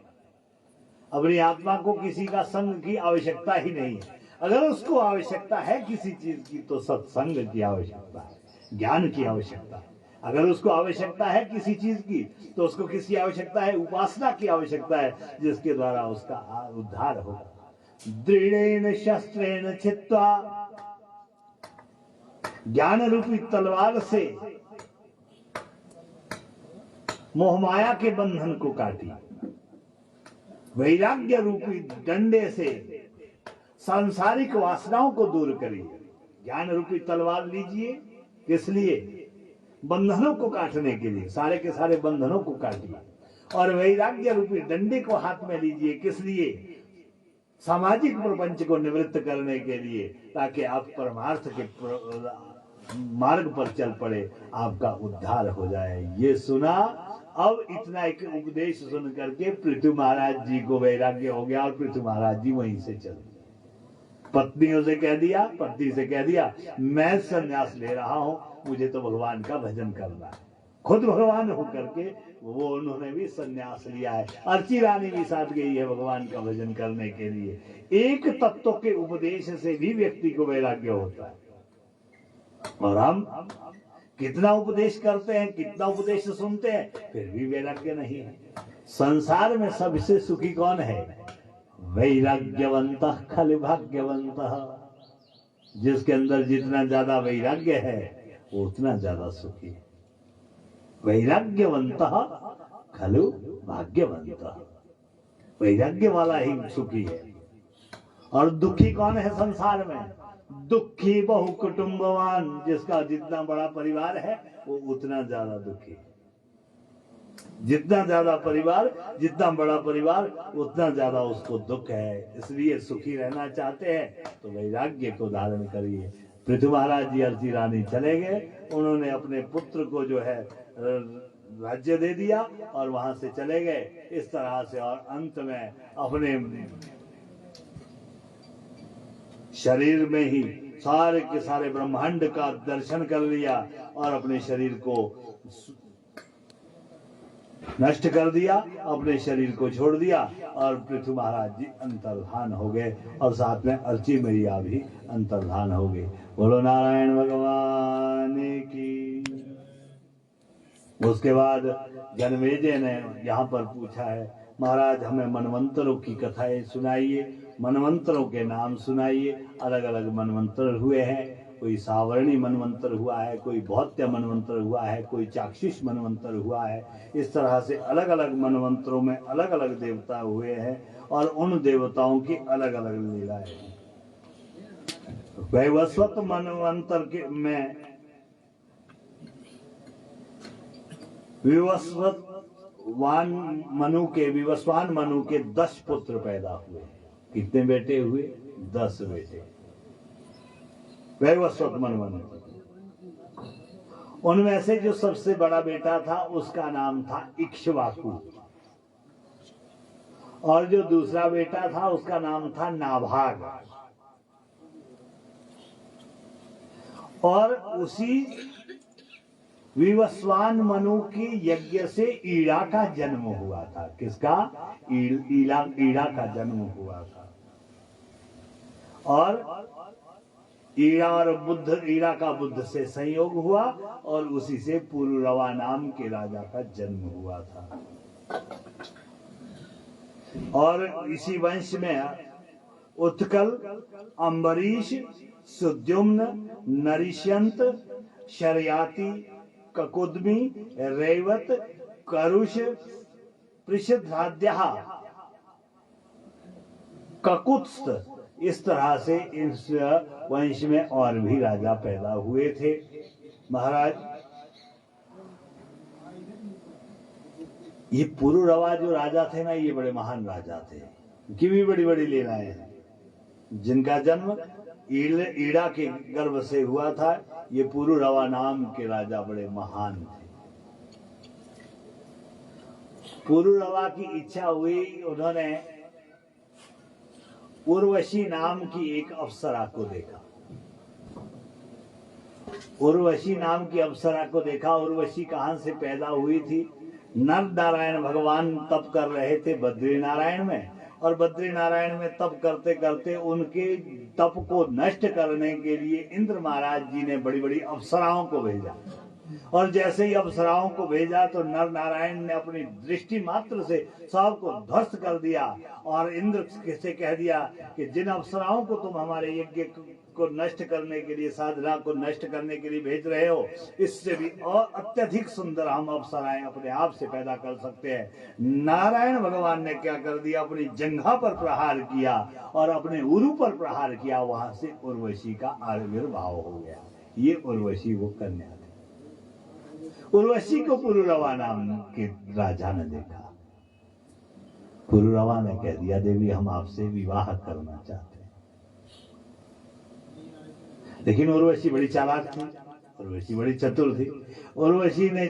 अपनी आत्मा को किसी का संग की आवश्यकता ही नहीं है। अगर उसको आवश्यकता है किसी चीज की तो सत्संग की आवश्यकता है, ज्ञान की आवश्यकता है। अगर उसको आवश्यकता है किसी चीज की तो उसको किसी आवश्यकता है, उपासना की आवश्यकता है, जिसके द्वारा उसका उद्धार होगा। दृढ़ेन शस्त्रेण छित्त्वा, ज्ञान रूपी तलवार से मोहमाया के बंधन को काटी, वैराग्य रूपी डंडे से सांसारिक वासनाओं को दूर करिए। ज्ञान रूपी तलवार लीजिए, किस लिए? बंधनों को काटने के लिए। सारे के सारे बंधनों को काटिए। और वैराग्य रूपी डंडे को हाथ में लीजिए, किस लिए? सामाजिक प्रपंच को निवृत्त करने के लिए, ताकि आप परमार्थ के मार्ग पर चल पड़े, आपका उद्धार हो जाए। ये सुना। अब इतना एक उपदेश सुन करके पृथु महाराज जी को वैराग्य हो गया और पृथु महाराज जी वहीं से चल। पत्नियों से कह दिया, पत्नी से कह दिया, मैं संन्यास ले रहा हूं, मुझे तो भगवान का भजन करना है। खुद भगवान होकर के वो उन्होंने भी संन्यास लिया है। अर्ची रानी भी साथ गई है भगवान का भजन करने के लिए। एक तत्व के उपदेश से भी व्यक्ति को वैराग्य होता है। और हम कितना उपदेश करते हैं, कितना उपदेश सुनते हैं, फिर भी वैराग्य नहीं है। संसार में सबसे सुखी कौन है? वैराग्यवंत खल भाग्यवंत। जिसके अंदर जितना ज्यादा वैराग्य है वो उतना ज्यादा सुखी है। वैराग्यवंत खलु भाग्यवंत। वैराग्य वाला ही सुखी है। और दुखी कौन है संसार में? दुखी बहु कुटुंबवान। जिसका जितना बड़ा परिवार है वो उतना ज्यादा दुखी है। जितना ज्यादा परिवार, जितना बड़ा परिवार, उतना ज्यादा उसको दुख है। इसलिए सुखी रहना चाहते हैं तो वैराग्य को धारण करिए। पृथु महाराज जी अर्ची रानी चले गए। उन्होंने अपने पुत्र को जो है राज्य दे दिया और वहां से चले गए इस तरह से। और अंत में अपने शरीर में ही सारे के सारे ब्रह्मांड का दर्शन कर लिया और अपने शरीर को नष्ट कर दिया, अपने शरीर को छोड़ दिया और पृथु महाराज जी अंतर्धान हो गए और साथ में अर्ची मैया भी अंतर्धान हो गए। बोलो नारायण भगवान की। उसके बाद जनमेजय ने यहाँ पर पूछा है, महाराज हमें मनवंतरों की कथाएं सुनाइए, मनवंतरों के नाम सुनाइए। अलग अलग मनवंतर हुए हैं। कोई सावरणी मनवंतर हुआ है, कोई भौत्य मनवंतर हुआ है, कोई चाक्षुष मनवंतर हुआ है। इस तरह से अलग अलग मनवंतरों में अलग अलग देवता हुए हैं और उन देवताओं की अलग अलग लीलाएं हैं। वैवस्वत मनवंतर के में विवस्वत विवस्वान मनु के 10 पुत्र पैदा हुए। कितने बेटे हुए? 10 बेटे। वैवस्वत मनु। उनमें से जो सबसे बड़ा बेटा था उसका नाम था इक्ष्वाकु, और जो दूसरा बेटा था उसका नाम था नाभाग। और उसी विवस्वान मनु के यज्ञ से ईड़ा का जन्म हुआ था। किसका? ईड़ा का जन्म हुआ था। और ईड़ा और बुद्ध, ईड़ा का बुद्ध से संयोग हुआ और उसी से पुरुरवा नाम के राजा का जन्म हुआ था। और इसी वंश में उत्कल, अम्बरीश, सुद्युम्न, नरिष्यंत, शर्याति, ककुदमी, रेवत, करुष, पृषधाद्या, ककुत्स्थ, इस तरह से इस वंश में और भी राजा पैदा हुए थे। महाराज, ये पुरुरवा जो राजा थे ना, ये बड़े महान राजा थे, इनकी भी बड़ी बड़ी लीलाएं हैं। जिनका जन्म ईड़ा के गर्भ से हुआ था, ये पुरुरवा नाम के राजा बड़े महान थे। पुरुरवा की इच्छा हुई, उन्होंने उर्वशी नाम की एक अप्सरा को देखा। उर्वशी नाम की अप्सरा को देखा। उर्वशी कहां से पैदा हुई थी? नर नारायण भगवान तप कर रहे थे बद्री नारायण में, और बद्री नारायण में तप करते करते उनके तप को नष्ट करने के लिए इंद्र महाराज जी ने बड़ी बड़ी अप्सराओं को भेजा। और जैसे ही अप्सराओं को भेजा तो नर नारायण ने अपनी दृष्टि मात्र से सबको ध्वस्त कर दिया और इंद्र से कह दिया कि जिन अप्सराओं को तुम हमारे यज्ञ को नष्ट करने के लिए, साधना को नष्ट करने के लिए भेज रहे हो, इससे भी और अत्यधिक सुंदर हम अप्सराएं अपने आप से पैदा कर सकते हैं। नारायण भगवान ने क्या कर दिया? अपनी जंघा पर प्रहार किया और अपने उरु पर प्रहार किया। वहां से उर्वशी का आविर्भाव हो गया। ये उर्वशी वो कन्या थी। उर्वशी को पुरुरवा नाम के राजा ने देखा। पुरुरवा ने कह दिया, देवी हम आपसे विवाह करना चाहते हैं। लेकिन उर्वशी बड़ी चालाक थी, उर्वशी बड़ी चतुर थी। उर्वशी ने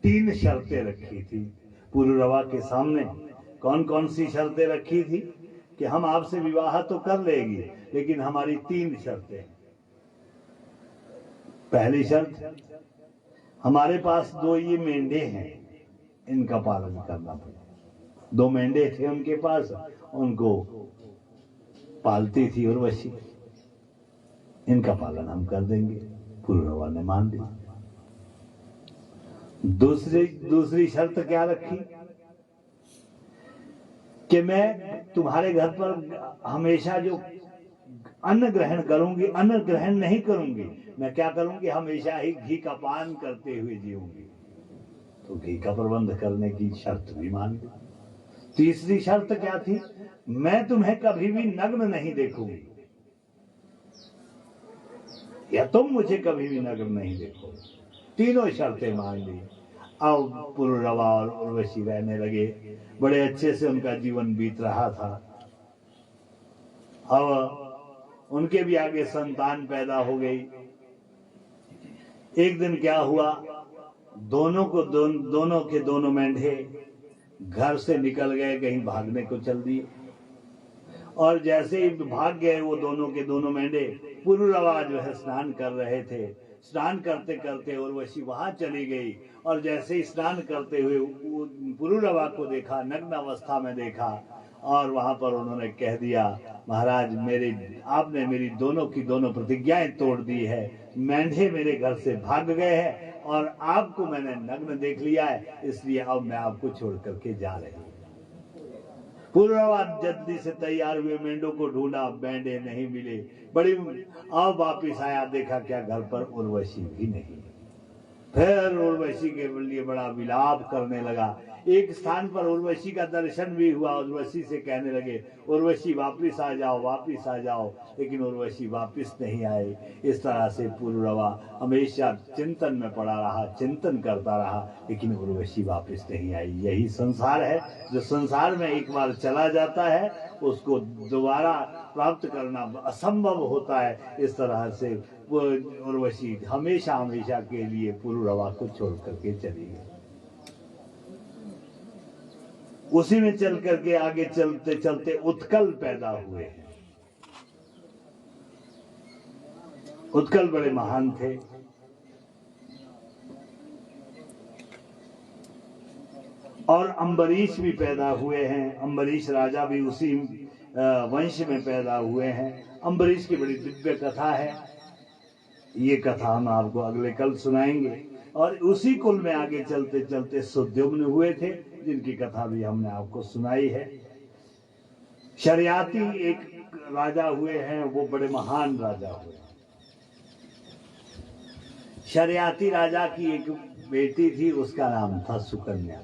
3 शर्तें रखी थी पुरुरवा के सामने। कौन कौन सी शर्तें रखी थी? कि हम आपसे विवाह तो कर लेंगे, लेकिन हमारी 3 शर्तें। पहली शर्त, हमारे पास 2 ये मेंढे हैं, इनका पालन करना पड़ेगा। 2 मेंढे थे उनके पास, उनको पालती थी उर्वशी, इनका पालन हम कर देंगे। पुरुरवा ने मान लिया। दूसरी शर्त क्या रखी? कि मैं तुम्हारे घर पर हमेशा जो अन्न ग्रहण करूंगी, अन्न ग्रहण नहीं करूंगी, मैं क्या करूंगी? हमेशा ही घी का पान करते हुए जीऊंगी। तो घी का प्रबंध करने की शर्त भी मान ली। तीसरी शर्त क्या थी? मैं तुम्हें कभी भी नग्न नहीं देखूंगी, या तुम मुझे कभी भी नग्न नहीं देखोगे। तीनों शर्तें मान ली। अब पुरुरवा और उर्वशी रहने लगे, बड़े अच्छे से उनका जीवन बीत रहा था। अब उनके भी आगे संतान पैदा हो गई। एक दिन क्या हुआ? दोनों के दोनों मेंढे घर से निकल गए, कहीं भागने को चल दिए। और जैसे ही भाग गए वो दोनों के दोनों मेंढे, पुरुरवा जो है स्नान कर रहे थे, स्नान करते करते उर्वशी वहां चली गई। और जैसे ही स्नान करते हुए पुरुरवा को देखा, नग्न अवस्था में देखा, और वहां पर उन्होंने कह दिया, महाराज आपने मेरी दोनों की दोनों प्रतिज्ञाएं तोड़ दी है। मेंढे मेरे घर से भाग गए हैं और आपको मैंने नग्न देख लिया है, इसलिए अब मैं आपको छोड़ करके जा रही हूं। पुरुरवा जल्दी से तैयार हुए, मेंढों को ढूंढा, मेंढे नहीं मिले। बड़ी अब वापिस आया, देखा क्या घर पर उर्वशी भी नहीं। फिर उर्वशी के लिए बड़ा विलाप करने लगा। एक स्थान पर उर्वशी का दर्शन भी हुआ। उर्वशी से कहने लगे, उर्वशी वापिस आ जाओ, वापिस आ जाओ, लेकिन उर्वशी वापिस नहीं आए। इस तरह से पुरुरवा हमेशा चिंतन में पड़ा रहा, चिंतन करता रहा, लेकिन उर्वशी वापिस नहीं आई। यही संसार है। जो संसार में एक बार चला जाता है उसको दोबारा प्राप्त करना असंभव होता है। इस तरह से वो उर्वशी हमेशा हमेशा के लिए पुरुरवा को छोड़ करके चली गई। उसी में चल करके आगे चलते चलते उत्कल पैदा हुए हैं। उत्कल बड़े महान थे। और अम्बरीश भी पैदा हुए हैं। अम्बरीश राजा भी उसी वंश में पैदा हुए हैं। अम्बरीश की बड़ी दिव्य कथा है। ये कथा हम आपको अगले कल सुनाएंगे। और उसी कुल में आगे चलते चलते सुद्युम्न हुए थे, जिनकी कथा भी हमने आपको सुनाई है। शर्याती एक राजा हुए हैं, वो बड़े महान राजा हुए। शर्याती राजा की एक बेटी थी, उसका नाम था सुकन्या।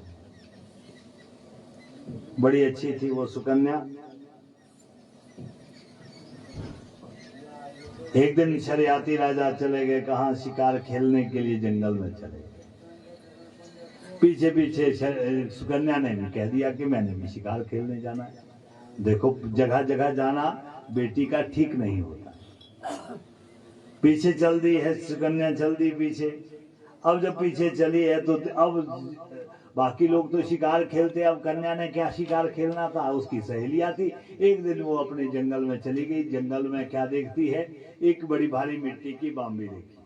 बड़ी अच्छी थी वो सुकन्या। एक दिन शर्याती राजा चले गए कहाँ, शिकार खेलने के लिए जंगल में चले गए। पीछे पीछे सुकन्या ने भी कह दिया कि मैंने भी शिकार खेलने जाना है। देखो जगह जगह जाना बेटी का ठीक नहीं होता। पीछे चल दी है सुकन्या, चल दी पीछे। अब जब पीछे चली है तो अब बाकी लोग तो शिकार खेलते, अब कन्या ने क्या शिकार खेलना था। उसकी सहेलियां थी। एक दिन वो अपने जंगल में चली गई। जंगल में क्या देखती है, एक बड़ी भारी मिट्टी की बांबी देखी,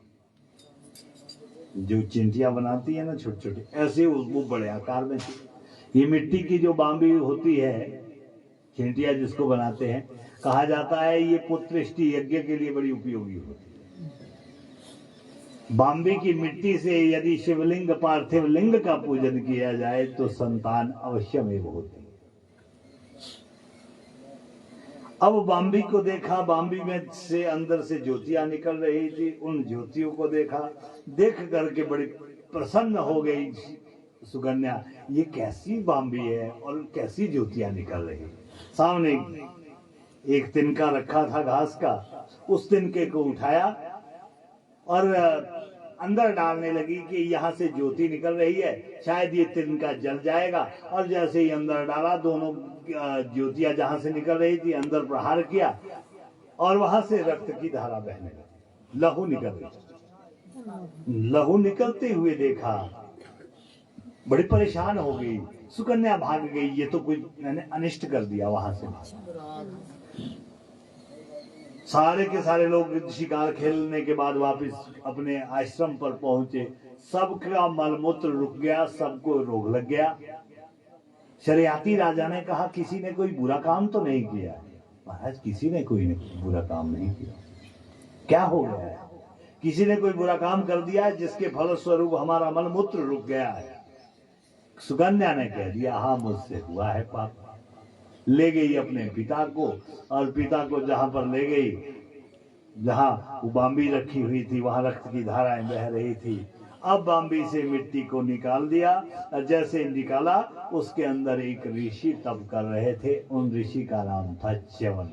जो चिंटियां बनाती है ना छोटी छोटी, ऐसे वो बड़े आकार में थी। ये मिट्टी की जो बांबी होती है, चिंटिया जिसको बनाते हैं, कहा जाता है ये पुत्रष्टि यज्ञ के लिए बड़ी उपयोगी होती है। बांबी की मिट्टी से यदि शिवलिंग पार्थिव लिंग का पूजन किया जाए तो संतान अवश्यमेव होती है। अब बांबी को देखा, बांबी में से अंदर से ज्योतियां निकल रही थी। उन ज्योतियों को देखा, देख करके बड़ी प्रसन्न हो गई सुकन्या। ये कैसी बांबी है और कैसी ज्योतियां निकल रही। सामने एक तिनका रखा था घास का, उस तिनके को उठाया और अंदर डालने लगी कि यहाँ से ज्योति निकल रही है, शायद ये तिनका जल जाएगा। और जैसे ही अंदर डाला, दोनों ज्योतियां जहां से निकल रही थी अंदर प्रहार किया और वहां से रक्त की धारा बहने लगी, लहू निकल गई। लहू निकलते हुए देखा, बड़ी परेशान हो गई। सुकन्या भाग गई, ये तो कुछ मैंने अनिष्ट कर दिया। वहां से सारे के सारे लोग शिकार खेलने के बाद वापस अपने आश्रम पर पहुंचे। सबका मलमूत्र रुक गया, सबको रोग लग गया। शर्याती राजा ने कहा, किसी ने कोई बुरा काम तो नहीं किया। महाराज, किसी ने कोई बुरा काम नहीं किया। क्या हो गया है? किसी ने कोई बुरा काम कर दिया है जिसके फलस्वरूप हमारा मलमूत्र रुक गया है। सुकन्या ने कह दिया, हाँ मुझसे हुआ है पाप। ले गई अपने पिता को, और पिता को जहां पर ले गई, जहां वो बांबी रखी हुई थी, वहां रक्त की धाराएं बह रही थी। अब बांबी से मिट्टी को निकाल दिया। जैसे निकाला, उसके अंदर एक ऋषि तप कर रहे थे। उन ऋषि का नाम था च्यवन।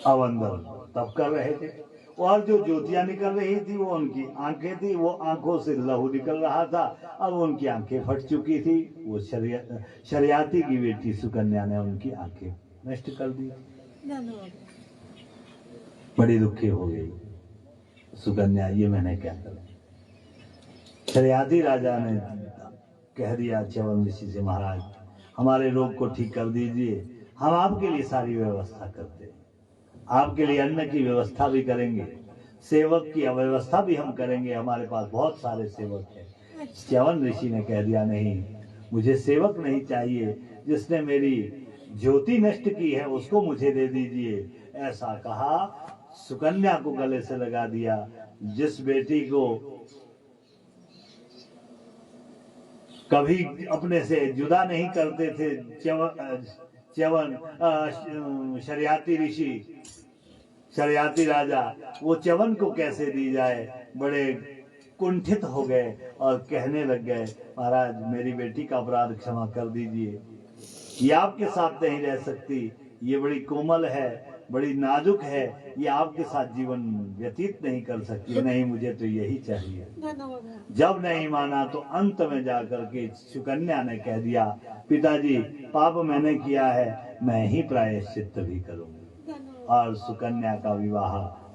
अवंदर तप कर रहे थे। और जो ज्योतियां निकल रही थी वो उनकी आंखें थी। वो आंखों से लहू निकल रहा था। अब उनकी आंखें फट चुकी थी। वो शर्याती की बेटी सुकन्या ने उनकी आंखें नष्ट कर दी। बड़ी दुखी हो गई सुकन्या, ये मैंने क्या करा। शर्याती राजा ने कह दिया च्यवन ऋषि से, महाराज हमारे रोग को ठीक कर दीजिए, हम आपके लिए सारी व्यवस्था करते हैं। आपके लिए अन्न की व्यवस्था भी करेंगे, सेवक की व्यवस्था भी हम करेंगे, हमारे पास बहुत सारे सेवक हैं। च्यवन ऋषि ने कह दिया, नहीं, मुझे सेवक नहीं चाहिए। जिसने मेरी ज्योति नष्ट की है उसको मुझे दे दीजिए। ऐसा कहा, सुकन्या को गले से लगा दिया। जिस बेटी को कभी अपने से जुदा नहीं करते थे शर्याती ऋषि, शर्याती राजा, वो च्यवन को कैसे दी जाए। बड़े कुंठित हो गए और कहने लग गए, महाराज मेरी बेटी का अपराध क्षमा कर दीजिए, ये आपके साथ नहीं रह सकती, ये बड़ी कोमल है, बड़ी नाजुक है, ये आपके साथ जीवन व्यतीत नहीं कर सकती, नहीं मुझे तो यही चाहिए। जब नहीं माना तो अंत में जाकर के सुकन्या ने कह दिया, पिताजी पाप मैंने किया है, मैं ही प्रायश्चित भी करूंगी। और सुकन्या का विवाह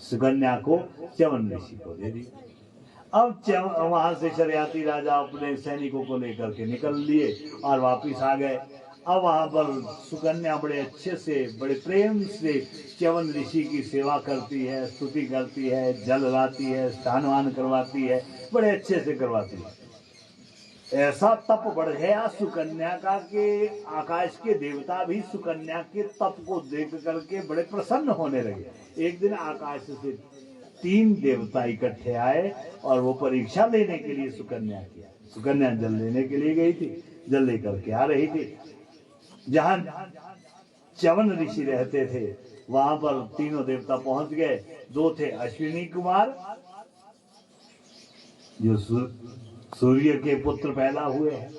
सुकन्या को च्यवन ऋषि को दे दिया। अब वहां से शरियाती राजा अपने सैनिकों को लेकर के निकल लिए और वापिस आ गए। अब वहां पर सुकन्या बड़े अच्छे से, बड़े प्रेम से च्यवन ऋषि की सेवा करती है, स्तुति करती है, जल लाती है, स्नान करवाती है, बड़े अच्छे से करवाती है। ऐसा तप बढ़ गया सुकन्या का कि आकाश के देवता भी सुकन्या के तप को देख करके बड़े प्रसन्न होने लगे। एक दिन आकाश से 3 देवता इकट्ठे आए और वो परीक्षा लेने के लिए सुकन्या किया। सुकन्या जल लेने के लिए गई थी, जल लेकर के आ रही थी। जहां च्यवन ऋषि रहते थे वहां पर तीनों देवता पहुंच गए। 2 थे अश्विनी कुमार जो सूर्य के पुत्र पैदा हुए हैं,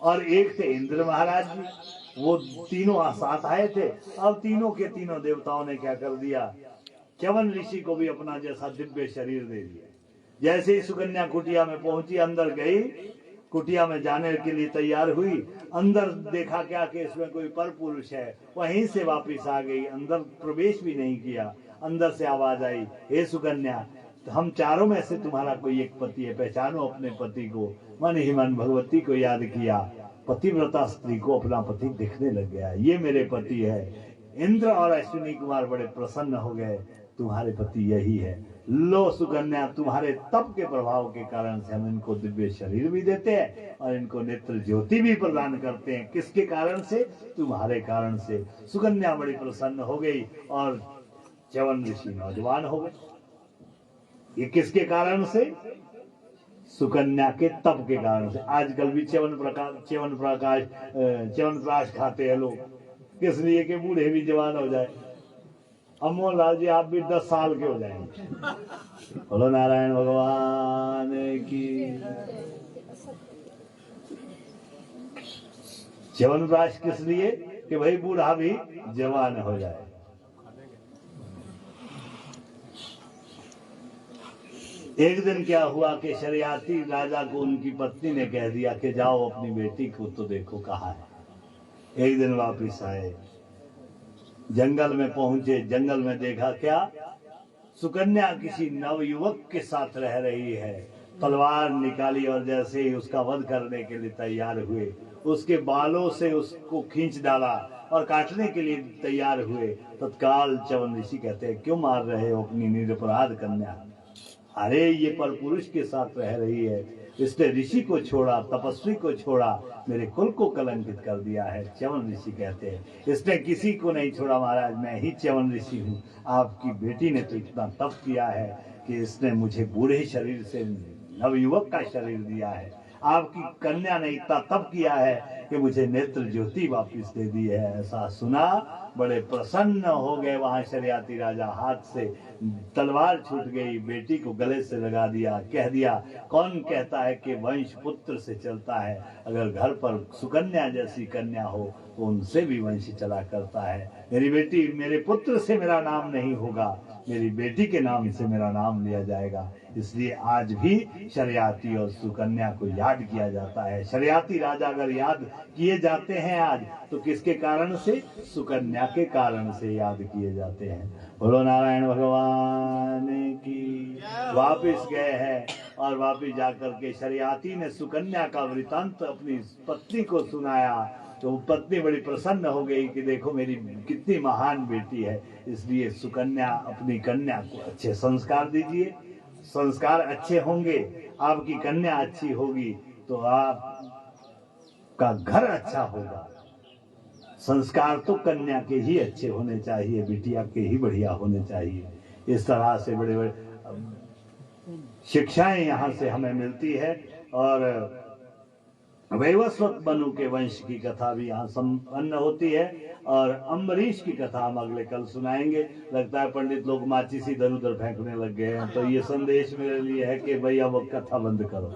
और एक थे इंद्र महाराज जी, वो तीनों साथ आए थे। अब तीनों के तीनों देवताओं ने क्या कर दिया, च्यवन ऋषि को भी अपना जैसा दिव्य शरीर दे दिया। जैसे ही सुकन्या कुटिया में पहुंची, अंदर गई, कुटिया में जाने के लिए तैयार हुई, अंदर देखा क्या कि इसमें कोई पर पुरुष है, वहीं से वापस आ गई, अंदर प्रवेश भी नहीं किया। अंदर से आवाज आई, हे सुकन्या हम चारों में से तुम्हारा कोई एक पति है, पहचानो अपने पति को। मन ही मन भगवती को याद किया, पतिव्रता स्त्री को अपना पति दिखने लग गया, ये मेरे पति है। इंद्र और अश्विनी कुमार बड़े प्रसन्न हो गए, तुम्हारे पति यही है। लो सुकन्या, तुम्हारे तप के प्रभाव के कारण से हम इनको दिव्य शरीर भी देते हैं और इनको नेत्र ज्योति भी प्रदान करते हैं। किसके कारण से? तुम्हारे कारण से। सुकन्या बड़ी प्रसन्न हो गई और च्यवन ऋषि नौजवान हो गए। ये किसके कारण से? सुकन्या के तप के कारण से। आजकल भी च्यवनप्राश खाते हैं लोग, किस लिए कि बूढ़े भी जवान हो जाए। अमोल लाल जी आप भी 10 साल के हो जाएंगे। बोलो नारायण भगवान की। च्यवनप्राश किस लिए कि भाई बूढ़ा भी जवान हो जाए। एक दिन क्या हुआ कि शरियाती राजा को उनकी पत्नी ने कह दिया कि जाओ अपनी बेटी को तो देखो कहाँ है। एक दिन वापिस आए, जंगल में पहुंचे, जंगल में देखा क्या, सुकन्या किसी नवयुवक के साथ रह रही है। तलवार निकाली और जैसे ही उसका वध करने के लिए तैयार हुए, उसके बालों से उसको खींच डाला और काटने के लिए तैयार हुए। तत्काल च्यवन ऋषि कहते हैं, क्यों मार रहे हो अपनी निरपराध कन्या? अरे ये पर पुरुष के साथ रह रही है, इसने ऋषि को छोड़ा, तपस्वी को छोड़ा, मेरे कुल को कलंकित कर दिया है। च्यवन ऋषि कहते हैं, इसने किसी को नहीं छोड़ा महाराज, मैं ही च्यवन ऋषि हूँ। आपकी बेटी ने तो इतना तप किया है कि इसने मुझे बूढ़े शरीर से नवयुवक का शरीर दिया है। आपकी कन्या ने इतना तप किया है कि मुझे नेत्र ज्योति वापस दे दी है। ऐसा सुना, बड़े प्रसन्न हो गए। वहां शरियाती राजा हाथ से तलवार छूट गई, बेटी को गले से लगा दिया, कह दिया, कौन कहता है कि वंश पुत्र से चलता है? अगर घर पर सुकन्या जैसी कन्या हो तो उनसे भी वंश चला करता है। मेरी बेटी, मेरे पुत्र से मेरा नाम नहीं होगा, मेरी बेटी के नाम से मेरा नाम लिया जाएगा। इसलिए आज भी शरियाती और सुकन्या को याद किया जाता है। शरियाती राजा अगर याद किए जाते हैं आज, तो किसके कारण से? सुकन्या के कारण से याद किए जाते हैं। बोलो नारायण भगवान की। वापिस गए हैं और वापिस जाकर के शरियाती ने सुकन्या का वृतांत अपनी पत्नी को सुनाया, तो पत्नी बड़ी प्रसन्न हो गई कि देखो मेरी कितनी महान बेटी है। इसलिए सुकन्या अपनी कन्या को अच्छे संस्कार दीजिए, संस्कार अच्छे होंगे, आपकी कन्या अच्छी होगी तो आपका घर अच्छा होगा। संस्कार तो कन्या के ही अच्छे होने चाहिए, बिटिया के ही बढ़िया होने चाहिए। इस तरह से बड़े बड़े शिक्षाएं यहाँ से हमें मिलती है। और वैवस्वत मनु के वंश की कथा भी यहाँ संपन्न होती है। और अम्बरीश की कथा हम अगले कल सुनाएंगे। लगता है पंडित लोग माचिस इधर उधर फेंकने लग गए हैं, तो ये संदेश मेरे लिए है कि भाई अब कथा बंद करो।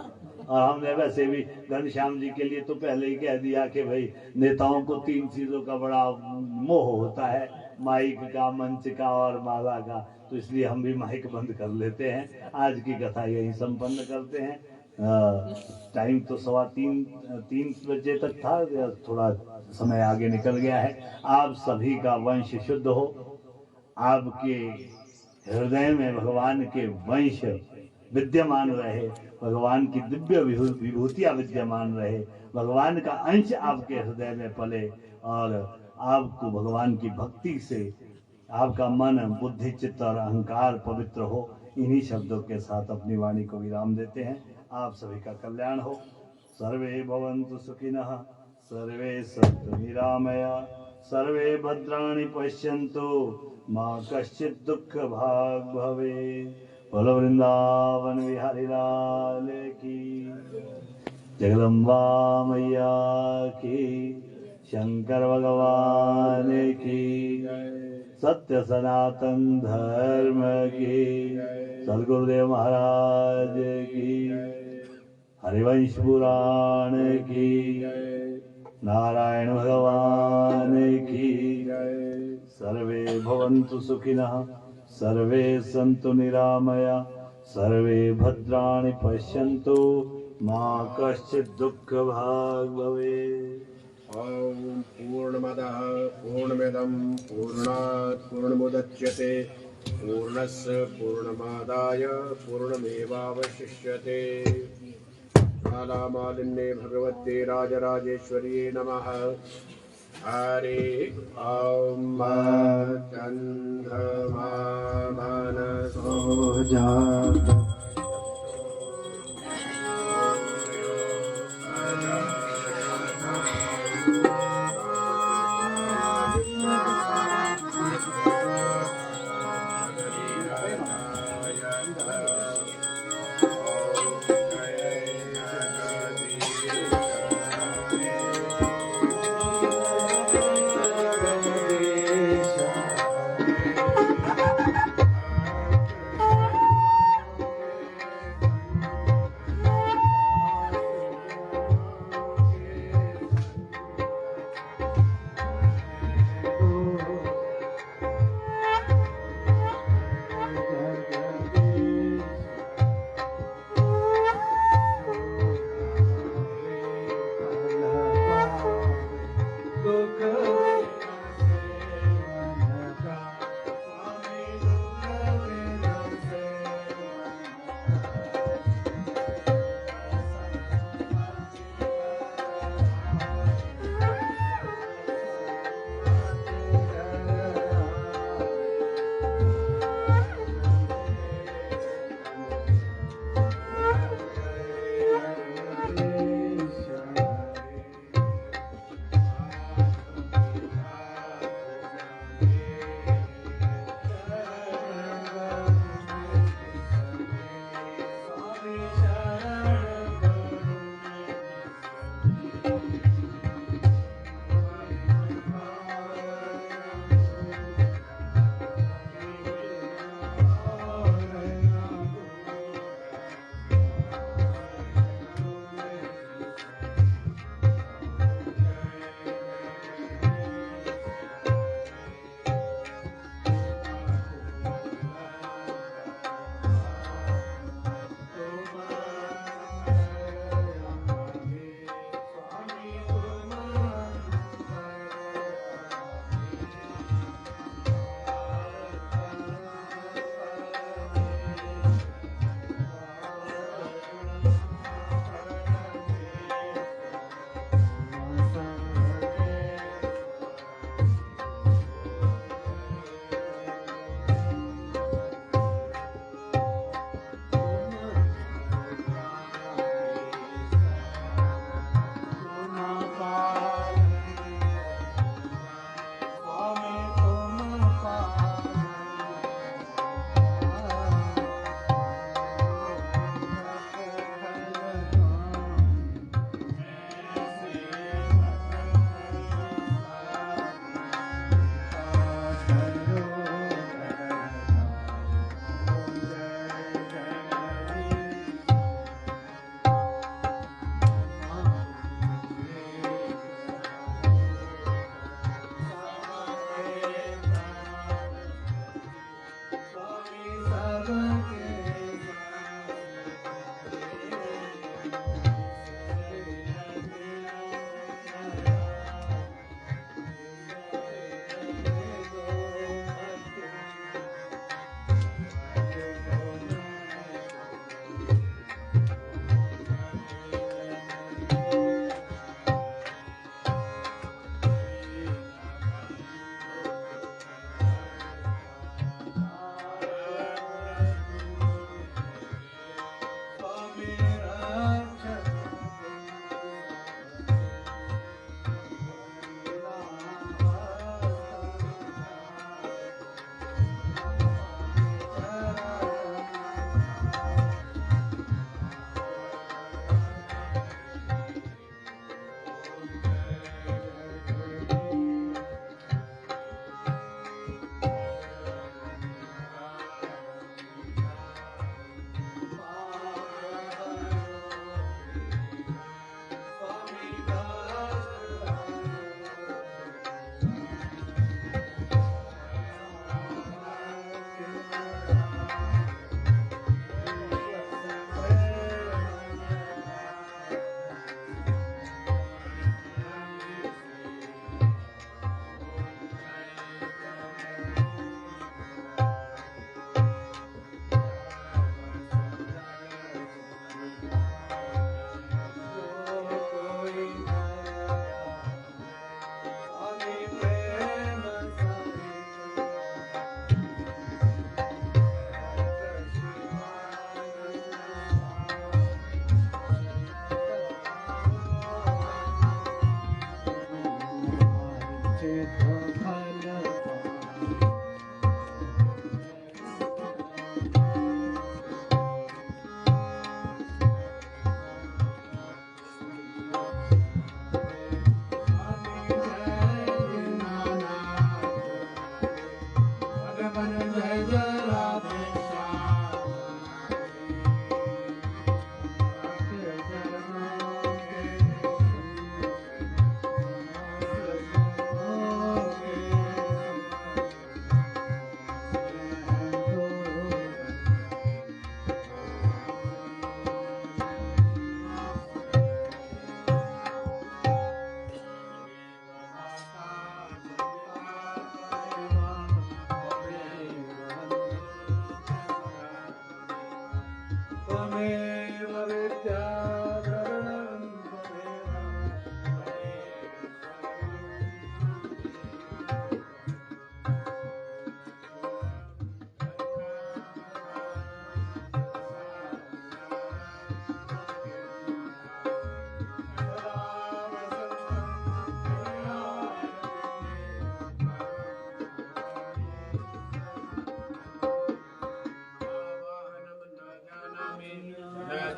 और हमने वैसे भी घनश्याम जी के लिए तो पहले ही कह दिया कि भाई नेताओं को 3 चीजों का बड़ा मोह होता है, माइक का, मंच का और माला का, तो इसलिए हम भी माइक बंद कर लेते हैं। आज की कथा यही संपन्न करते हैं। टाइम तो 3:15 बजे तक था, थोड़ा समय आगे निकल गया है। आप सभी का वंश शुद्ध हो, आपके हृदय में भगवान के वंश विद्यमान रहे, भगवान की दिव्य विभूतियां विद्यमान रहे, भगवान का अंश आपके हृदय में पले और आपको भगवान की भक्ति से आपका मन, बुद्धि, चित्त और अहंकार पवित्र हो। इन्हीं शब्दों के साथ अपनी वाणी को विराम देते हैं। आप सभी का कल्याण हो। सर्वे भवन्तु सुखिनः, सर्वे सन्तु निरामया, सर्वे भद्राणि पश्यन्तु, मा कश्चित् दुःख भाग् भवेत्। बोलो वृंदावन बिहारी लाल की, जगदम्बा मैया की, शंकर भगवान की, सत्य सनातन धर्म की, सदगुरुदेव महाराज की, हरिवंश पुराण की, नारायण भगवान की। सर्वे भवन्तु सुखिनः, सर्वे सन्तु निरामया, सर्वे भद्राणि पश्यन्तु, मा कश्चित् दुःख भाग् भवेत्। ॐ पूर्णमदः पूर्णमिदं पूर्णात् पूर्णमुदच्यते, पूर्णस्य पूर्णमादाय पूर्णमेवावशिष्यते। मालामालिन्ये भगवते राजराजेश्वर्यै नमः। हरे ॐ चन्द्रमा मनसो जात।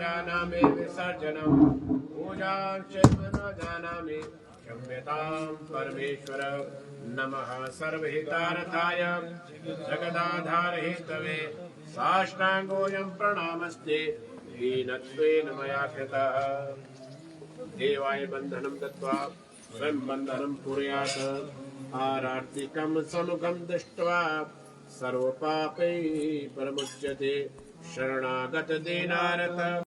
जानामि विसर्जनम् पूजां चैव न जानामि क्षम्यतां परमेश्वर नमः सर्वहितार्थाय जगदाधारहेतवे साष्टाङ्गोऽयं प्रणामस्ते दीनत्वेन मया कृतः देवाय बन्धनं दत्त्वा स्वयं बन्धनं कुर्यात् आरार्तिकं समुखं दृष्ट्वा सर्वपापैः परमुच्यते शरणागत दीनारत